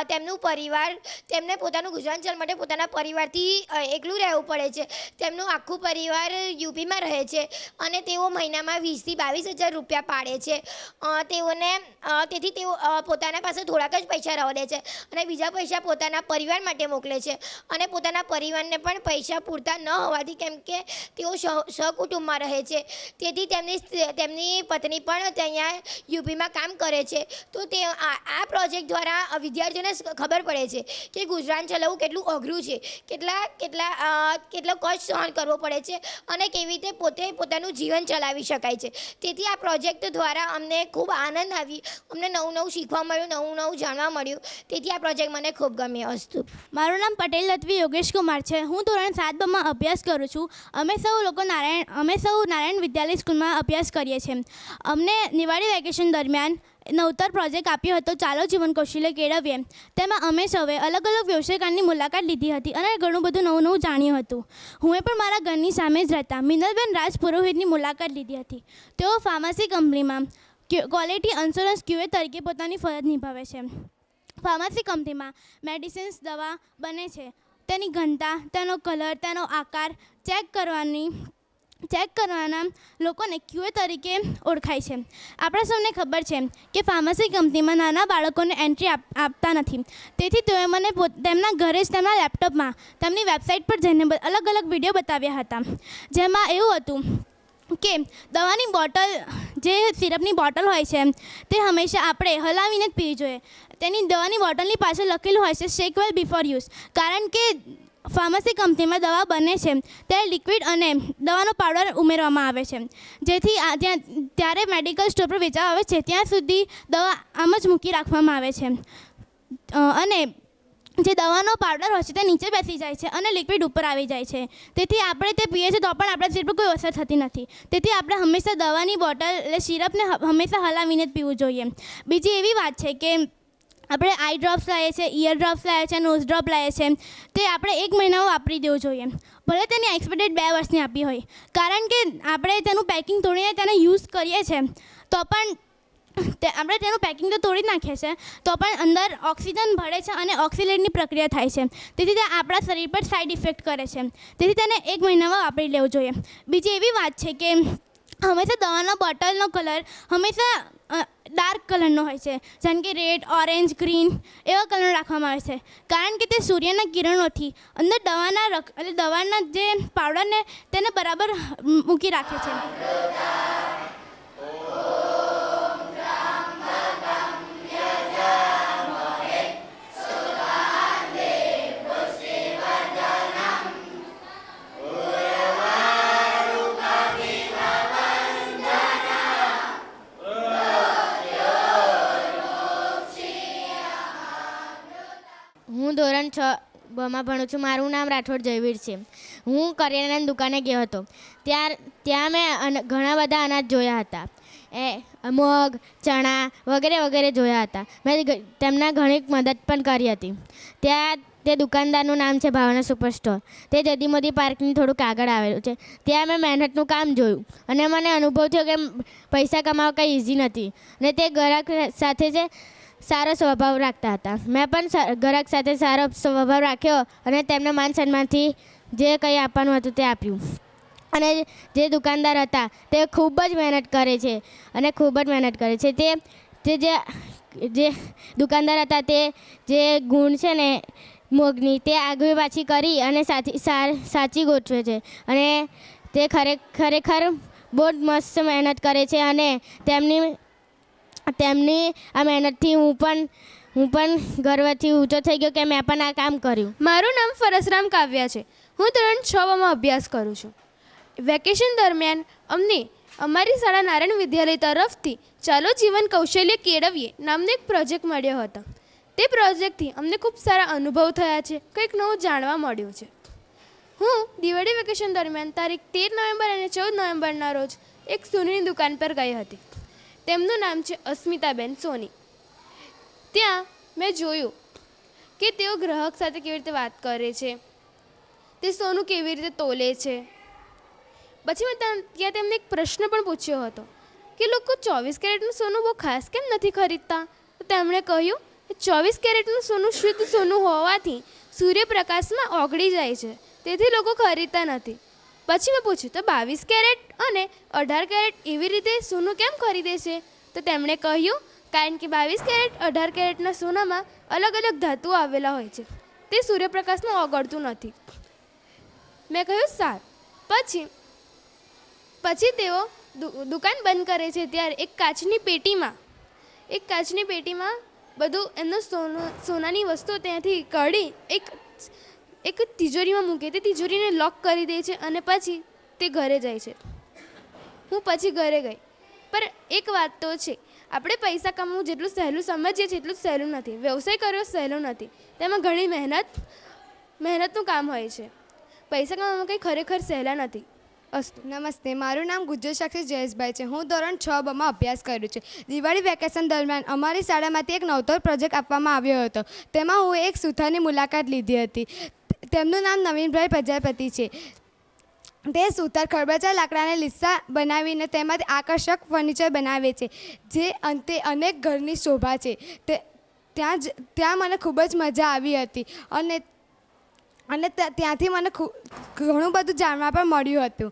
તેમનું પરિવાર તેમને પોતાનું ગુજરાન ચલાવવા માટે પોતાના પરિવારથી એકલું રહેવું પડે છે. તેમનું આખું પરિવાર યુપીમાં રહે છે અને તેઓ મહિનામાં 20,000 થી 22,000 રૂપિયા પાડે છે. તેથી તેઓ પોતાના પાસે થોડાક જ પૈસા રહે છે અને બીજા પૈસા પોતાના પરિવાર માટે મોકલે છે. અને પોતાના પરિવારને પણ પૈસા પૂરતા ન હોવાથી, કેમ કે તેઓ સહકુટુંબમાં રહે છે, તેથી તેમની પત્ની પણ ત્યાં યુપીમાં કામ કરે છે. તો આ પ્રોજેક્ટ દ્વારા વિદ્યાર્થીઓને ખબર પડે છે કે ગુજરાન ચલાવવું કેટલું અઘરું છે, કેટલો કષ્ટ સહન કરવો પડે છે અને કેવી રીતે પોતાનું જીવન ચલાવી શકાય છે. તેથી આ પ્રોજેક્ટ દ્વારા અમને ખૂબ આનંદ આવી. અમને નવું શીખવા મળ્યું, નવું જાણવા મળ્યું. તેથી આ પ્રોજેક્ટ મને ખૂબ ગમ્યો. અસ્તુ. મારું નામ પટેલ લતવી યોગેશ કુમાર છે. હું ધોરણ 7 માં અભ્યાસ કરું છું. અમે સૌ નારાયણ વિદ્યાલય સ્કૂલમાં અભ્યાસ કરીએ છીએ. અમને દિવાળી વેકેશન દરમિયાન નવતર પ્રોજેક્ટ આપ્યો હતો, ચાલો જીવન કૌશલ્ય કેળવીએ. તેમાં અમે સૌએ અલગ અલગ વ્યવસાયકારની મુલાકાત લીધી હતી અને ઘણું બધું નવું જાણ્યું હતું. હું પણ મારા ઘરની સામે જ રહેતા મિનલબેન રાજ પુરોહિતની મુલાકાત લીધી હતી. તેઓ ફાર્મસી કંપનીમાં ક્વોલિટી અન્સ્યોરન્સ QA તરીકે પોતાની ફરજ નિભાવે છે. ફાર્મસી કંપનીમાં મેડિસિન્સ દવા બને છે. તેની ઘનતા, તેનો કલર, તેનો આકાર ચેક કરવાના લોકોને QA તરીકે ઓળખાય છે. આપણે સૌને ખબર છે કે ફાર્મસી કંપનીમાં નાના બાળકોને એન્ટ્રી આપતા નથી. તેથી તેઓએ મને તેમના ઘરે જ તેમના લેપટોપમાં તેમની વેબસાઇટ પર જઈને અલગ અલગ વિડીયો બતાવ્યા હતા. જેમાં એવું હતું કે દવાની બોટલ, જે સિરપની બોટલ હોય છે, તે હંમેશા આપણે હલાવીને જ પીવી જોઈએ. તેની દવાની બોટલની પાછળ લખેલું હોય છે શેક વેલ બિફોર યુઝ. કારણ કે ફાર્મસી કંપનીમાં દવા બને છે ત્યારે લિક્વિડ અને દવાનો પાવડર ઉમેરવામાં આવે છે, જેથી ત્યારે મેડિકલ સ્ટોર પર વેચાવા આવે છે ત્યાં સુધી દવા આમ જ મૂકી રાખવામાં આવે છે. અને જે દવાનો પાવડર હોય છે તે નીચે બેસી જાય છે અને લિક્વિડ ઉપર આવી જાય છે. તેથી આપણે તે પીએ છીએ તો પણ આપણા શરીર પર કોઈ અસર થતી નથી. તેથી આપણે હંમેશા દવાની બોટલ એટલે સિરપને હંમેશા હલાવીને જ પીવું જોઈએ. બીજી એવી વાત છે કે આપણે આઈ ડ્રોપ્સ લાવીએ છીએ, ઇયર ડ્રોપ્સ લાવીએ છીએ, નોઝ ડ્રોપ લાવીએ છીએ, તે આપણે 1 મહિનામાં વાપરી દેવું જોઈએ. ભલે તેની એક્સપાયરી ડેટ 2 વર્ષની આપી હોય. કારણ કે આપણે તેનું પેકિંગ તોડીને તેને યુઝ કરીએ છીએ તો પણ આપણે તેનું પેકિંગ તો તોડી નાખીએ છીએ તો પણ અંદર ઓક્સિજન ભળે છે અને ઓક્સિલેટની પ્રક્રિયા થાય છે. તેથી તે આપણા શરીર પર સાઇડ ઇફેક્ટ કરે છે. તેથી તેને 1 મહિનામાં વાપરી લેવું જોઈએ. બીજી એવી વાત છે કે હંમેશા દવાના બોટલનો કલર હંમેશા ડાર્ક કલરનો હોય છે, જેમ કે રેડ, ઓરેન્જ, ગ્રીન એવા કલર રાખવામાં આવે છે. કારણ કે તે સૂર્યના કિરણોથી અંદર દવાના જે પાવડરને તેને બરાબર મૂકી રાખે છે. હું ધોરણ 6 ભણું છું. મારું નામ રાઠોડ જયવીર છે. હું કરિયાણાની દુકાને ગયો હતો. ત્યાં મેં ઘણા બધા અનાજ જોયા હતા. મગ ચણા વગેરે વગેરે જોયા હતા. મેં તેમના ઘણી મદદ પણ કરી હતી. ત્યાં તે દુકાનદારનું નામ છે ભાવના સુપર સ્ટોર. તે જદી મોદી પાર્કની થોડુંક આગળ આવેલું છે. ત્યાં મેં મહેનતનું કામ જોયું અને મને અનુભવ થયો કે પૈસા કમાવા કંઈ ઇઝી નથી અને તે ગ્રાહક સાથે છે સારો સ્વભાવ રાખતા હતા. મેં પણ ગ્રાહક સાથે સારો સ્વભાવ રાખ્યો અને તેમને માન સન્માનથી જે કંઈ આપવાનું હતું તે આપ્યું. અને જે દુકાનદાર હતા તે ખૂબ જ મહેનત કરે છે અને ખૂબ જ મહેનત કરે છે. તે જે દુકાનદાર હતા તે જે ગુણ છે ને મગની તે આગળ પાછી કરી અને સાચી ગોઠવે છે અને તે ખરેખર બહુ જ મસ્ત મહેનત કરે છે અને તેમની આ મહેનતથી હું પણ ગર્વથી ઊંચો થઈ ગયો કે મેં પણ આ કામ કર્યું. મારું નામ ફરસરામ કાવ્યા છે. હું ધોરણ 6માં અભ્યાસ કરું છું. વેકેશન દરમિયાન અમને અમારી શાળા નારાયણ વિદ્યાલય તરફથી ચાલો જીવન કૌશલ્ય કેળવીએ નામનો એક પ્રોજેક્ટ મળ્યો હતો. તે પ્રોજેક્ટથી અમને ખૂબ સારા અનુભવ થયા છે, કંઈક નવું જાણવા મળ્યું છે. હું દિવાળી વેકેશન દરમિયાન તારીખ 13 નવેમ્બર અને 14 નવેમ્બરના રોજ એક સોનીની દુકાન પર ગઈ હતી. તેમનું નામ છે અસ્મિતાબેન સોની. ત્યાં મેં જોયું કે તેઓ ગ્રાહક સાથે કેવી રીતે વાત કરે છે, તે સોનું કેવી રીતે તોલે છે. પછી મેં ત્યાં તેમને એક પ્રશ્ન પણ પૂછ્યો હતો કે લોકો 24 કેરેટનું સોનું બહુ ખાસ કેમ નથી ખરીદતા. તો તેમણે કહ્યું કે 24 કેરેટનું સોનું શુદ્ધ સોનું હોવાથી સૂર્યપ્રકાશમાં ઓગળી જાય છે, તેથી લોકો ખરીદતા નથી. પછી મેં પૂછ્યું તો 22 કેરેટ અને 18 કેરેટ એવી રીતે સોનું કેમ ખરીદે છે. તો તેમણે કહ્યું કારણ કે 22 કેરેટ 18 કેરેટના સોનામાં અલગ અલગ ધાતુઓ આવેલા હોય છે, તે સૂર્યપ્રકાશમાં ઓગળતું નથી. મેં કહ્યું સારું. પછી તેઓ દુકાન બંધ કરે છે ત્યારે એક કાચની પેટીમાં બધું એમનું સોનાની વસ્તુઓ ત્યાંથી કાઢી એક તિજોરીમાં મૂકે. તે તિજોરીને લોક કરી દે છે અને પછી તે ઘરે જાય છે. હું પછી ઘરે ગઈ. પણ એક વાત તો છે, આપણે પૈસા કમાવવું જેટલું સહેલું સમજીએ છીએ એટલું સહેલું નથી. વ્યવસાય કરવો સહેલો નથી, તેમાં ઘણી મહેનતનું કામ હોય છે. પૈસા કમાવવામાં કંઈ ખરેખર સહેલા નથી. અસ્તુ. નમસ્તે, મારું નામ ગુજ્જર સાક્ષી જયેશભાઈ છે. હું ધોરણ 6માં અભ્યાસ કરું છું. દિવાળી વેકેશન દરમિયાન અમારી શાળામાંથી એક નવતર પ્રોજેક્ટ આપવામાં આવ્યો હતો. તેમાં હું એક સુથારની મુલાકાત લીધી હતી. તેમનું નામ નવીનભાઈ પ્રજાપતિ છે. તે સુથાર ખરબચા લાકડાને લીસા બનાવીને તેમાંથી આકર્ષક ફર્નિચર બનાવે છે, જે અંતે અનેક ઘરની શોભા છે. ત્યાં મને ખૂબ જ મજા આવી હતી અને ત્યાંથી મને ઘણું બધું જાણવા પણ મળ્યું હતું.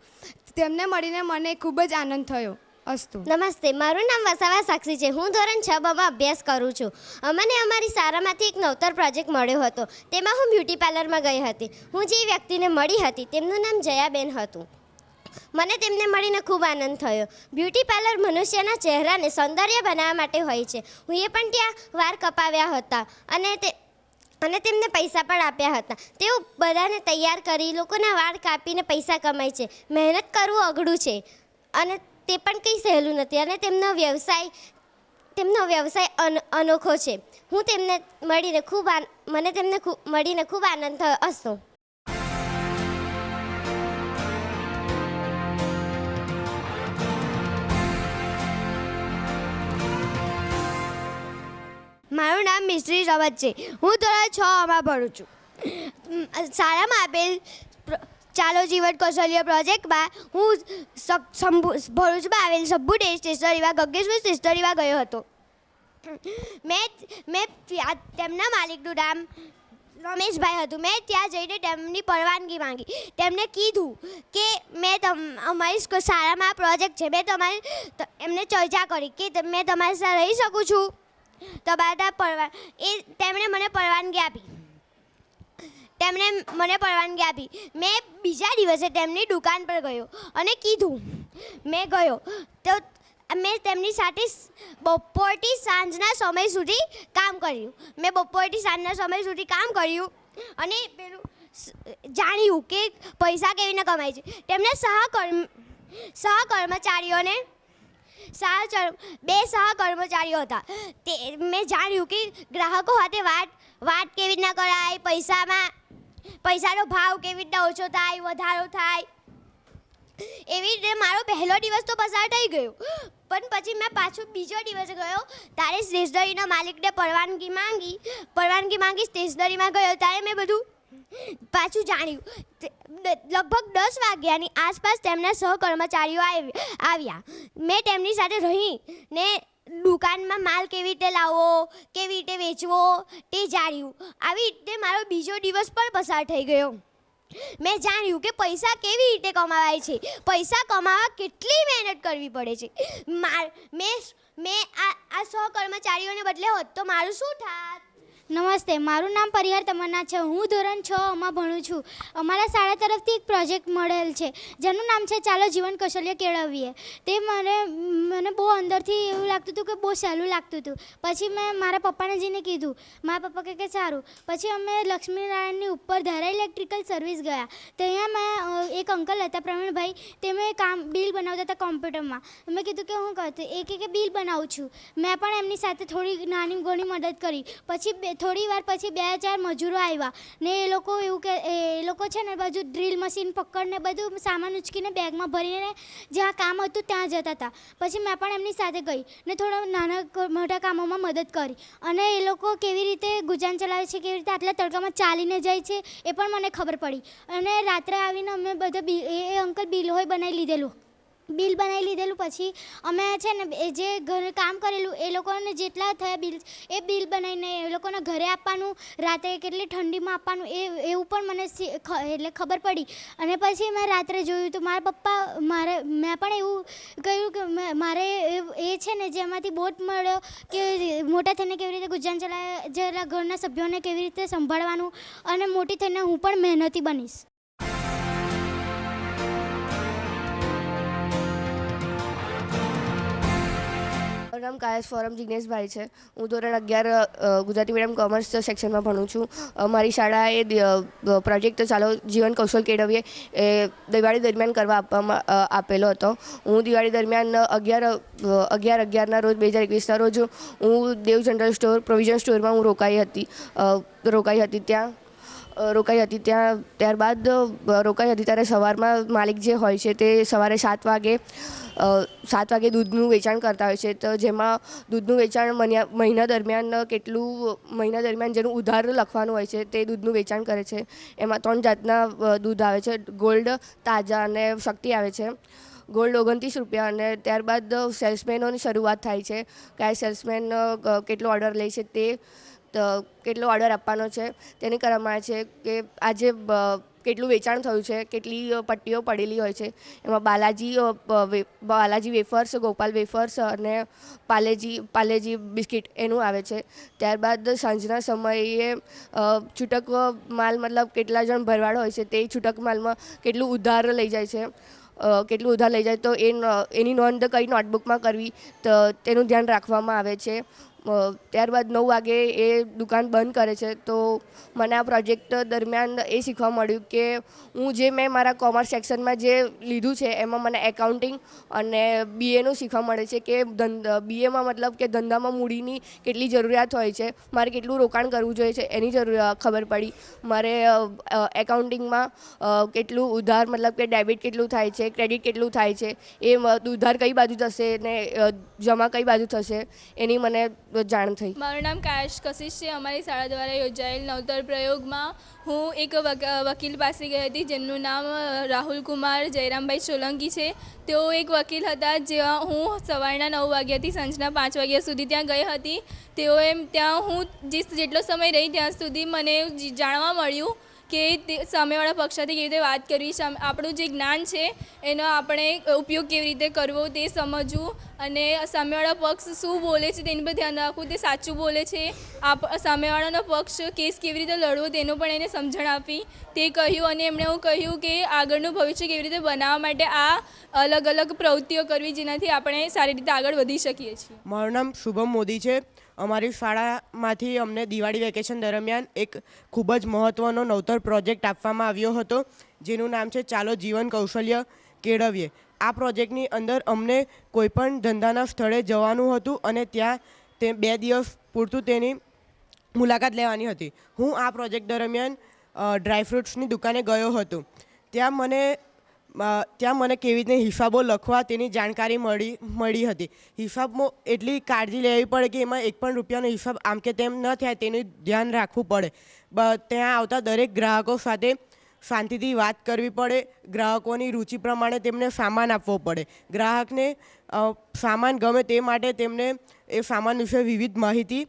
તેમને મળીને મને ખૂબ જ આનંદ થયો. અસ્તુ. નમસ્તે, મારું નામ વસાવા સાક્ષી છે. હું ધોરણ 6માં અભ્યાસ કરું છું. અમને અમારી શાળામાંથી એક નવતર પ્રોજેક્ટ મળ્યો હતો. તેમાં હું બ્યુટી પાર્લરમાં ગઈ હતી. હું જે વ્યક્તિને મળી હતી તેમનું નામ જયાબેન હતું. મને તેમને મળીને ખૂબ આનંદ થયો. બ્યુટી પાર્લર મનુષ્યના ચહેરાને સૌંદર્ય બનાવવા માટે હોય છે. હું એ પણ ત્યાં વાળ કપાવ્યા હતા અને તેમને પૈસા પણ આપ્યા હતા. તેઓ બધાને તૈયાર કરી લોકોના વાળ કાપીને પૈસા કમાય છે. મહેનત કરવું અઘરું છે અને તે પણ કંઈ સહેલું નથી અને તેમનો વ્યવસાય અનોખો છે. હું તેમને મળીને ખૂબ આનંદ થયો. અસ્તુ. મારું નામ મિસ્ત્રી રમત છે. હું ધોરણ 6માં ભણું છું. શાળામાં આપેલ ચાલો જીવન કૌશલ્ય પ્રોજેક્ટમાં હું ભરૂચમાં આવેલ શંભુ સ્ટેશનરીમાં ગંગેશ્વર સ્ટેશનરીમાં ગયો હતો. મેં તેમના માલિકનું નામ રમેશભાઈ હતું. મેં ત્યાં જઈને તેમની પરવાનગી માંગી. તેમણે કીધું કે અમારી શાળામાં આ પ્રોજેક્ટ છે. એમને ચર્ચા કરી કે મેં તમારી સાથે રહી શકું છું. તેમણે મને પરવાનગી આપી. મેં બીજા દિવસે તેમની દુકાન પર ગયો અને કીધું. મેં તેમની સાથે બપોરથી સાંજના સમય સુધી કામ કર્યું. અને પેલું જાણ્યું કે પૈસા કેવી રીતે કમાય છે. તેમને બે સહકર્મચારીઓ હતા. મેં જાણ્યું કે ગ્રાહકો સાથે વાત કેવી રીતના કરાય, પૈસાનો ભાવ કેવી રીતના ઓછો થાય, વધારો થાય. એવી રીતે મારો પહેલો દિવસ તો પસાર થઈ ગયો, પણ પછી મેં પાછો બીજો દિવસ ગયો ત્યારે સ્ટેશનરીના માલિકને પરવાનગી માંગી સ્ટેશનરીમાં ગયો ત્યારે મેં બધું પાછું જાણ્યું. લગભગ 10 વાગ્યાની આસપાસ તેમના સહકર્મચારીઓ આવ્યા. મેં તેમની સાથે રહીને દુકાનમાં માલ કેવી રીતે લાવવો, કેવી રીતે વેચવો તે જાણ્યું. આવી રીતે મારો બીજો દિવસ પણ પસાર થઈ ગયો. મેં જાણ્યું કે પૈસા કેવી રીતે કમાવાય છે, પૈસા કમાવા કેટલી મહેનત કરવી પડે છે. મેં આ સહકર્મચારીઓને બદલે હોત તો મારું શું થાત? નમસ્તે, મારું નામ પરિહાર તમન્ના છે. હું ધોરણ 6માં ભણું છું. અમારા શાળા તરફથી એક પ્રોજેક્ટ મળેલ છે જેનું નામ છે ચાલો જીવન કૌશલ્ય કેળવીએ. તે મને બહુ અંદરથી એવું લાગતું હતું કે બહુ સહેલું લાગતું હતું. પછી મેં મારા પપ્પાને જઈને કીધું. મારા પપ્પા કહે કે સારું. પછી અમે લક્ષ્મીનારાયણની ઉપર ધારા ઇલેક્ટ્રિકલ સર્વિસ ગયા. ત્યાં મેં એક અંકલ હતા પ્રવીણભાઈ, તેમે બિલ બનાવતા હતા કોમ્પ્યુટરમાં. મેં કીધું કે હું કરતું, એ કે બિલ બનાવું છું. મેં પણ એમની સાથે થોડી નાની ઘણી મદદ કરી. પછી થોડી વાર પછી 2-4 મજૂરો આવ્યા ને એ લોકો છે ને બાજુ ડ્રીલ મશીન પકડને બધું સામાન ઉચકીને બેગમાં ભરીને જ્યાં કામ હતું ત્યાં જતા હતા. પછી મેં પણ એમની સાથે ગઈ ને થોડા નાના મોટા કામોમાં મદદ કરી. અને એ લોકો કેવી રીતે ગુજરાન ચલાવે છે, કેવી રીતે આટલા તડકામાં ચાલીને જાય છે એ પણ મને ખબર પડી. અને રાત્રે આવીને અમે બધા એ અંકલ બિલ હોય બનાવી લીધેલું. પછી અમે છે ને જે ઘરે કામ કરેલું એ લોકોને જેટલા થયા બિલ એ બિલ બનાવીને એ લોકોને ઘરે આપવાનું, રાત્રે કેટલી ઠંડીમાં આપવાનું એવું પણ મને એટલે ખબર પડી. અને પછી મેં રાત્રે જોયું તો મારા પપ્પા મેં પણ એવું કહ્યું કે મારે એ છે ને જેમાંથી બોધ મળ્યો કે મોટા થઈને કેવી રીતે ગુજરાન ચલાવેલા ઘરના સભ્યોને કેવી રીતે સંભાળવાનું અને મોટી થઈને હું પણ મહેનતી બનીશ. મારું નામ કાયસ ફોરમ જિગ્નેશભાઈ છે. હું ધોરણ 11 ગુજરાતી મીડિયમ કોમર્સ સેક્શનમાં ભણું છું. મારી શાળાએ પ્રોજેક્ટ ચાલો જીવન કૌશલ કેળવીએ એ દિવાળી દરમિયાન કરવા આપેલો હતો. હું દિવાળી દરમિયાન 11/11ના રોજ 2021ના રોજ હું દેવ જનરલ સ્ટોર પ્રોવિઝન સ્ટોરમાં હું રોકાઈ હતી ત્યારબાદ ત્યારે સવારમાં માલિક જે હોય છે તે સવારે 7 વાગે દૂધનું વેચાણ કરતા હોય છે. તો જેમાં દૂધનું વેચાણ મહિના દરમિયાન જેનું ઉધાર લખવાનું હોય છે તે દૂધનું વેચાણ કરે છે. એમાં 3 જાતના દૂધ આવે છે, ગોલ્ડ, તાજા અને શક્તિ આવે છે. ગોલ્ડ 29 રૂપિયા. અને ત્યારબાદ સેલ્સમેનોની શરૂઆત થાય છે કે આ સેલ્સમેન કેટલો ઓર્ડર લે છે તે કેટલો ઓર્ડર આપવાનો છે તેની કરવામાં આવે છે કે આજે કેટલું વેચાણ થયું છે, કેટલી પટ્ટીઓ પડેલી હોય છે. એમાં બાલાજી વેફર્સ, ગોપાલ વેફર્સ અને પાલેજી બિસ્કિટ એનું આવે છે. ત્યારબાદ સાંજના સમયે છૂટક માલ મતલબ કેટલા જણ ભરવાડ હોય છે તે છૂટક માલમાં કેટલું ઉધાર લઈ જાય તો એની નોંધ કઈ નોટબુકમાં કરવી તો તેનું ધ્યાન રાખવામાં આવે છે. ત્યારબાદ 9 વાગે એ દુકાન બંધ કરે છે. તો મને આ પ્રોજેક્ટ દરમિયાન એ શીખવા મળ્યું કે મેં મારા કોમર્સ સેક્શનમાં જે લીધું છે એમાં મને એકાઉન્ટિંગ અને BAનું શીખવા મળે છે કે BAમાં મતલબ કે ધંધામાં મૂડીની કેટલી જરૂરિયાત હોય છે, મારે કેટલું રોકાણ કરવું જોઈએ છે એની ખબર પડી. મારે એકાઉન્ટિંગમાં કેટલું ઉધાર મતલબ કે ડેબિટ કેટલું થાય છે, ક્રેડિટ કેટલું થાય છે, એ ઉધાર કઈ બાજુ થશે ને જમા કઈ બાજુ થશે એની મને જાણ થઈ. મારું નામ કાયશ કશિશ છે. અમારી શાળા દ્વારા યોજાયેલ નવતર પ્રયોગમાં હું એક વકીલ પાસે ગઈ હતી જેમનું નામ રાહુલ કુમાર જયરામભાઈ સોલંકી છે. તેઓ એક વકીલ હતા. જ્યાં હું સવારના 9 વાગ્યાથી સાંજના 5 વાગ્યા સુધી ત્યાં ગઈ હતી. ત્યાં હું જેટલો સમય રહી ત્યાં સુધી મને જાણવા મળ્યું કે સામેવાળા પક્ષ સાથે કેવી રીતે વાત કરવી, આપણું જે જ્ઞાન છે એનો આપણે ઉપયોગ કેવી રીતે કરવો તે સમજવું અને સામેવાળા પક્ષ શું બોલે છે તેની પર ધ્યાન રાખવું, તે સાચું બોલે છે, સામેવાળાનો પક્ષ કેસ કેવી રીતે લડવો તેનું પણ એને સમજણ આપી તે કહ્યું. અને એમણે એવું કહ્યું કે આગળનું ભવિષ્ય કેવી રીતે બનાવવા માટે આ અલગ અલગ પ્રવૃત્તિઓ કરવી જેનાથી આપણે સારી રીતે આગળ વધી શકીએ છીએ. મારું નામ શુભમ મોદી છે. અમારી શાળામાંથી અમને દિવાળી વેકેશન દરમિયાન એક ખૂબ જ મહત્ત્વનો નવતર પ્રોજેક્ટ આપવામાં આવ્યો હતો જેનું નામ છે ચાલો જીવન કૌશલ્ય કેળવીએ. આ પ્રોજેક્ટની અંદર અમને કોઈપણ ધંધાના સ્થળે જવાનું હતું અને ત્યાં 2 દિવસ પૂરતું તેની મુલાકાત લેવાની હતી. હું આ પ્રોજેક્ટ દરમિયાન ડ્રાયફ્રૂટ્સની દુકાને ગયો હતો. ત્યાં મને ત્યાં મને કેવી રીતે હિસાબો લખવા તેની જાણકારી મળી હતી. હિસાબમાં એટલી કાળજી લેવી પડે કે એમાં એક પણ રૂપિયાનો હિસાબ આમ કે તેમ ન થાય તેનું ધ્યાન રાખવું પડે. ત્યાં આવતા દરેક ગ્રાહકો સાથે શાંતિથી વાત કરવી પડે. ગ્રાહકોની રુચિ પ્રમાણે તેમને સામાન આપવો પડે. ગ્રાહકને સામાન ગમે તે માટે તેમને એ સામાન વિશે વિવિધ માહિતી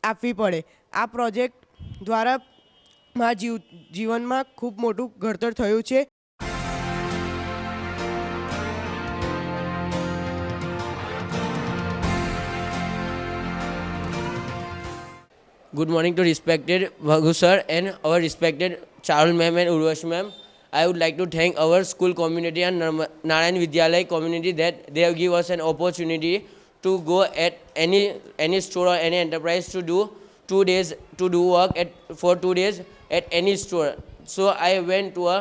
આપવી પડે. આ પ્રોજેક્ટ દ્વારા મારા જીવનમાં ખૂબ મોટું ઘડતર થયું છે. Good morning to respected Vaghu sir and our respected Charul ma'am and Urvashi ma'am. I would like to thank our school community and Narayan Vidyalaya community that they have given us an opportunity to go at any store or any enterprise to do 2 days to do work for 2 days at any store. So I went to a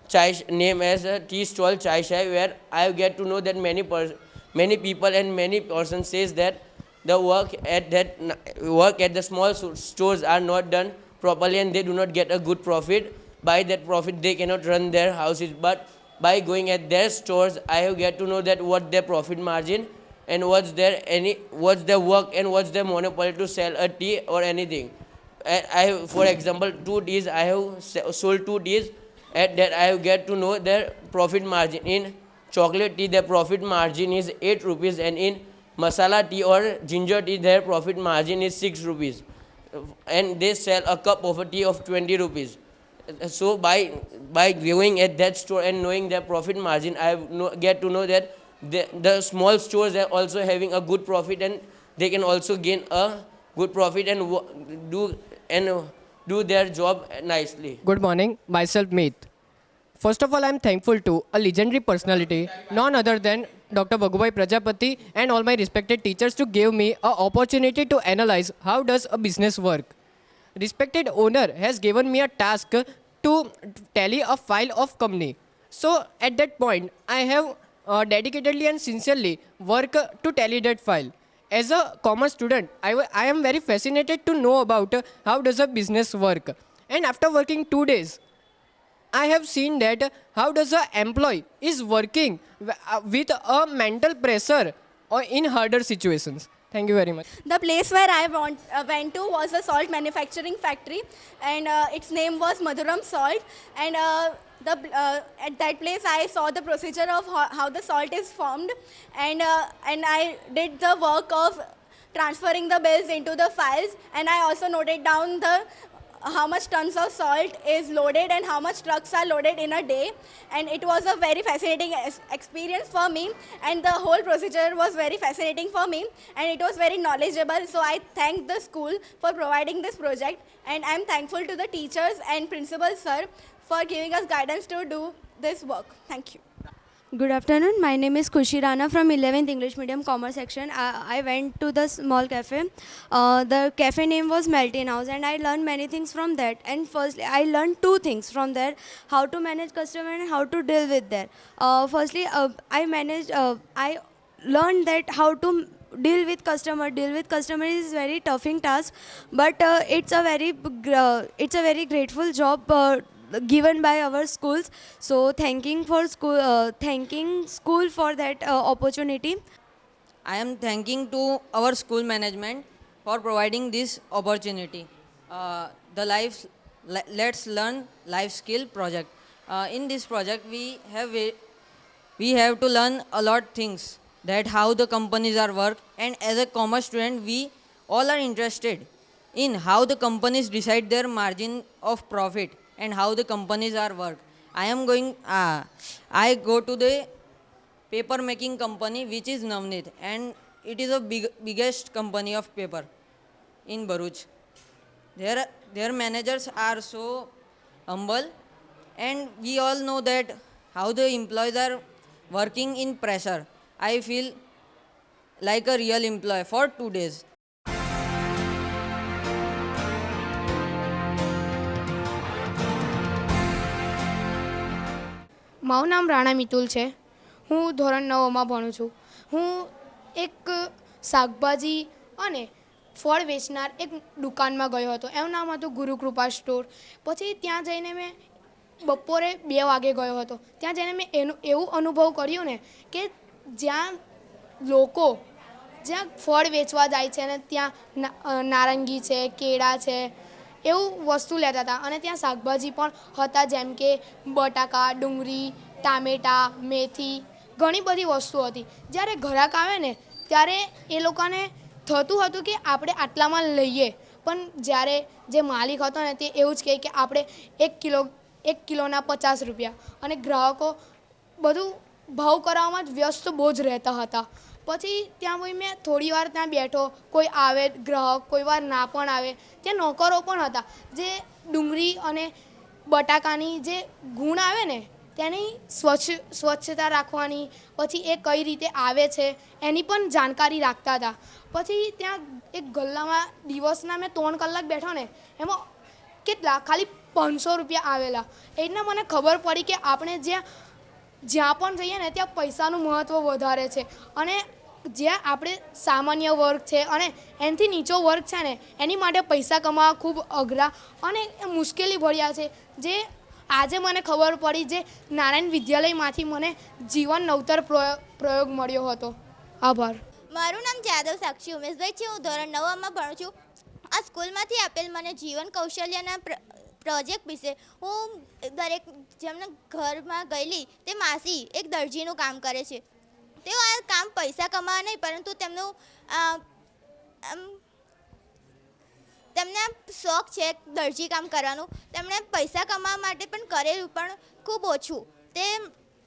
chai name as a tea stall chai shai, where I get to know that many people and many persons says that the work at the small stores are not done properly and they do not get a good profit. By that profit they cannot run their houses, but by going at their stores I have get to know that what their profit margin and what's their work and what's their monopoly to sell a tea or anything. For example, 2 teas I have sold 2 teas. At that I have get to know their profit margin. In chocolate tea their profit margin is 8 rupees, and in masala tea or ginger tea their profit margin is 6 rupees, and they sell a cup of a tea of 20 rupees. So by going at that store and knowing their profit margin, I get to know that the small stores are also having a good profit and they can also gain a good profit and do their job nicely. Good morning, myself Meet. First of all, I am thankful to a legendary personality, none other than Dr. Bhagubhai Prajapati and all my respected teachers to give me an opportunity to analyze how does a business work. Respected owner has given me a task to tally a file of company. So at that point, I have dedicatedly and sincerely worked to tally that file. As a commerce student, I am very fascinated to know about how does a business work. And after working 2 days, I have seen that how does an employee is working with a mental pressure or in harder situations. Thank you very much. The place where I went to was a salt manufacturing factory, and its name was Madhuram Salt. And at that place I saw the procedure of how the salt is formed, and I did the work of transferring the bills into the files, and I also noted down how much tons of salt is loaded and how much trucks are loaded in a day. And it was a very fascinating experience for me, and the whole procedure was very fascinating for me, and it was very knowledgeable. So I thank the school for providing this project, and I am thankful to the teachers and principal sir for giving us guidance to do this work. Thank you. Good afternoon. My name is Khushi Rana from 11th English Medium Commerce section. I went to the small cafe. The cafe name was Melting House, and I learned many things from that. And firstly, I learned 2 things from there: how to manage customer and how to deal with them. Firstly, I learned that how to deal with customer. Deal with customer is very toughing task, but it's a very grateful job. Given by our schools, so thanking school for that opportunity. I am thanking to our school management for providing this opportunity. Let's Learn Life Skill project. In this project, we have to learn a lot things, that how the companies are work, and as a commerce student, we all are interested in how the companies decide their margin of profit and how the companies are work. I go to the paper making company, which is Navneet, and it is a biggest company of paper in Bharuch. Their managers are so humble, and we all know that how the employees are working in pressure. I feel like a real employee for 2 days. મારું નામ રાણા મિતુલ છે. હું ધોરણ 9માં ભણું છું. હું એક શાકભાજી અને ફળ વેચનાર એક દુકાનમાં ગયો હતો. એનું નામ હતું ગુરુકૃપા સ્ટોર. પછી ત્યાં જઈને મેં બપોરે 2 વાગે ગયો હતો. ત્યાં જઈને મેં એવું અનુભવ કર્યું ને કે જ્યાં લોકો જ્યાં ફળ વેચવા જાય છે અને ત્યાં નારંગી છે, કેળા છે, એવું વસ્તુ લેતા હતા. અને ત્યાં શાકભાજી પણ હતા, જેમ કે બટાકા, ડુંગળી, ટામેટાં, મેથી, ઘણી બધી વસ્તુ હતી. જ્યારે ગ્રાહક આવે ને ત્યારે એ લોકોને થતું હતું કે આપણે આટલામાં લઈએ, પણ જ્યારે જે માલિક હતો ને તે એવું જ કહે કે આપણે 1 કિલોના 50 રૂપિયા. અને ગ્રાહકો બધું ભાવ કરવામાં જ વ્યસ્ત બહુ જ રહેતા હતા. પછી ત્યાં ભાઈ મેં થોડી વાર ત્યાં બેઠો, કોઈ આવે ગ્રાહક, કોઈ વાર ના પણ આવે. ત્યાં નોકરો પણ હતા જે ડુંગળી અને બટાકાની જે ગુણ આવે ને તેની સ્વચ્છતા રાખવાની, પછી એ કઈ રીતે આવે છે એની પણ જાણકારી રાખતા હતા. પછી ત્યાં એક ગલ્લામાં દિવસના મેં 3 કલાક બેઠો ને એમાં કેટલા ખાલી 500 રૂપિયા આવેલા. એટલે મને ખબર પડી કે આપણે જ્યાં પણ જઈએ ને ત્યાં પૈસાનું મહત્ત્વ વધારે છે. અને જ્યાં આપણે સામાન્ય વર્ગ છે અને એનાથી નીચો વર્ગ છે ને એની માટે પૈસા કમાવા ખૂબ અઘરા અને મુશ્કેલી ભર્યા છે. જે આજે મને ખબર પડી, જે નારાયણ વિદ્યાલયમાંથી મને જીવન નવતર પ્રયોગ મળ્યો હતો. આભાર. મારું નામ જાદવ સાક્ષી ઉમેશભાઈ છે. હું ધોરણ 9માં ભણું છું. આ સ્કૂલમાંથી આપેલ મને જીવન કૌશલ્યના પ્રોજેક્ટ વિશે હું દરેક જેમના ઘરમાં ગયેલી તે માસી એક દરજીનું કામ કરે છે. તેઓ આ કામ પૈસા કમાવા નહીં, પરંતુ તેમને શોખ છે દરજી કામ કરવાનું. તેમણે પૈસા કમાવા માટે પણ કરેલું, પણ ખૂબ ઓછું. તે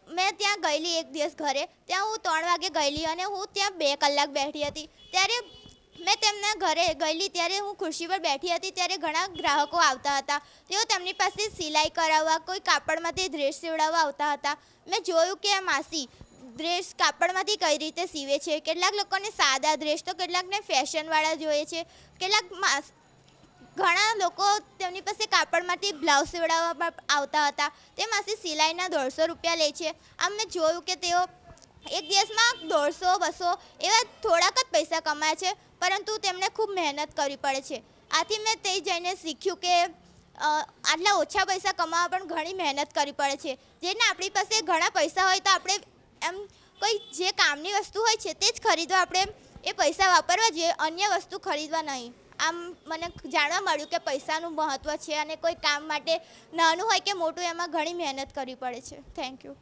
મેં ત્યાં ગયેલી એક દિવસ ઘરે. ત્યાં હું 3 વાગે ગયેલી અને હું ત્યાં 2 કલાક બેઠી હતી. ત્યારે મેં તેમના ઘરે ગયેલી ત્યારે હું ખુરશી પર બેઠી હતી. ત્યારે ઘણા ગ્રાહકો આવતા હતા. તેઓ તેમની પાસે સિલાઈ કરાવવા, કોઈ કાપડમાંથી ડ્રેસ સીવડાવવા આવતા હતા. મેં જોયું કે આ માસી ડ્રેસ કાપડમાંથી કઈ રીતે સીવે છે. કેટલાક લોકોને સાદા ડ્રેસ તો કેટલાકને ફેશનવાળા જોઈએ છે. ઘણા લોકો તેમની પાસે કાપડમાંથી બ્લાઉઝ સીવડાવવા આવતા હતા. તે માસી સિલાઈના 150 રૂપિયા લે છે. આમ મેં જોયું કે તેઓ એક દિવસમાં 150, 200 એવા થોડાક જ પૈસા કમાય છે, પરંતુ તેમણે ખૂબ મહેનત કરવી પડે છે. આથી મેં તે જઈને શીખ્યું કે આટલા ઓછા પૈસા કમાવા પણ ઘણી મહેનત કરવી પડે છે. જેને આપણી પાસે ઘણા પૈસા હોય તો આપણે એમ કોઈ જે કામની વસ્તુ હોય છે તે જ ખરીદવા, આપણે એ પૈસા વાપરવા જોઈએ, અન્ય વસ્તુ ખરીદવા નહીં. આમ મને જાણવા મળ્યું કે પૈસાનું મહત્ત્વ છે અને કોઈ કામ માટે નાનું હોય કે મોટું એમાં ઘણી મહેનત કરવી પડે છે. Thank you.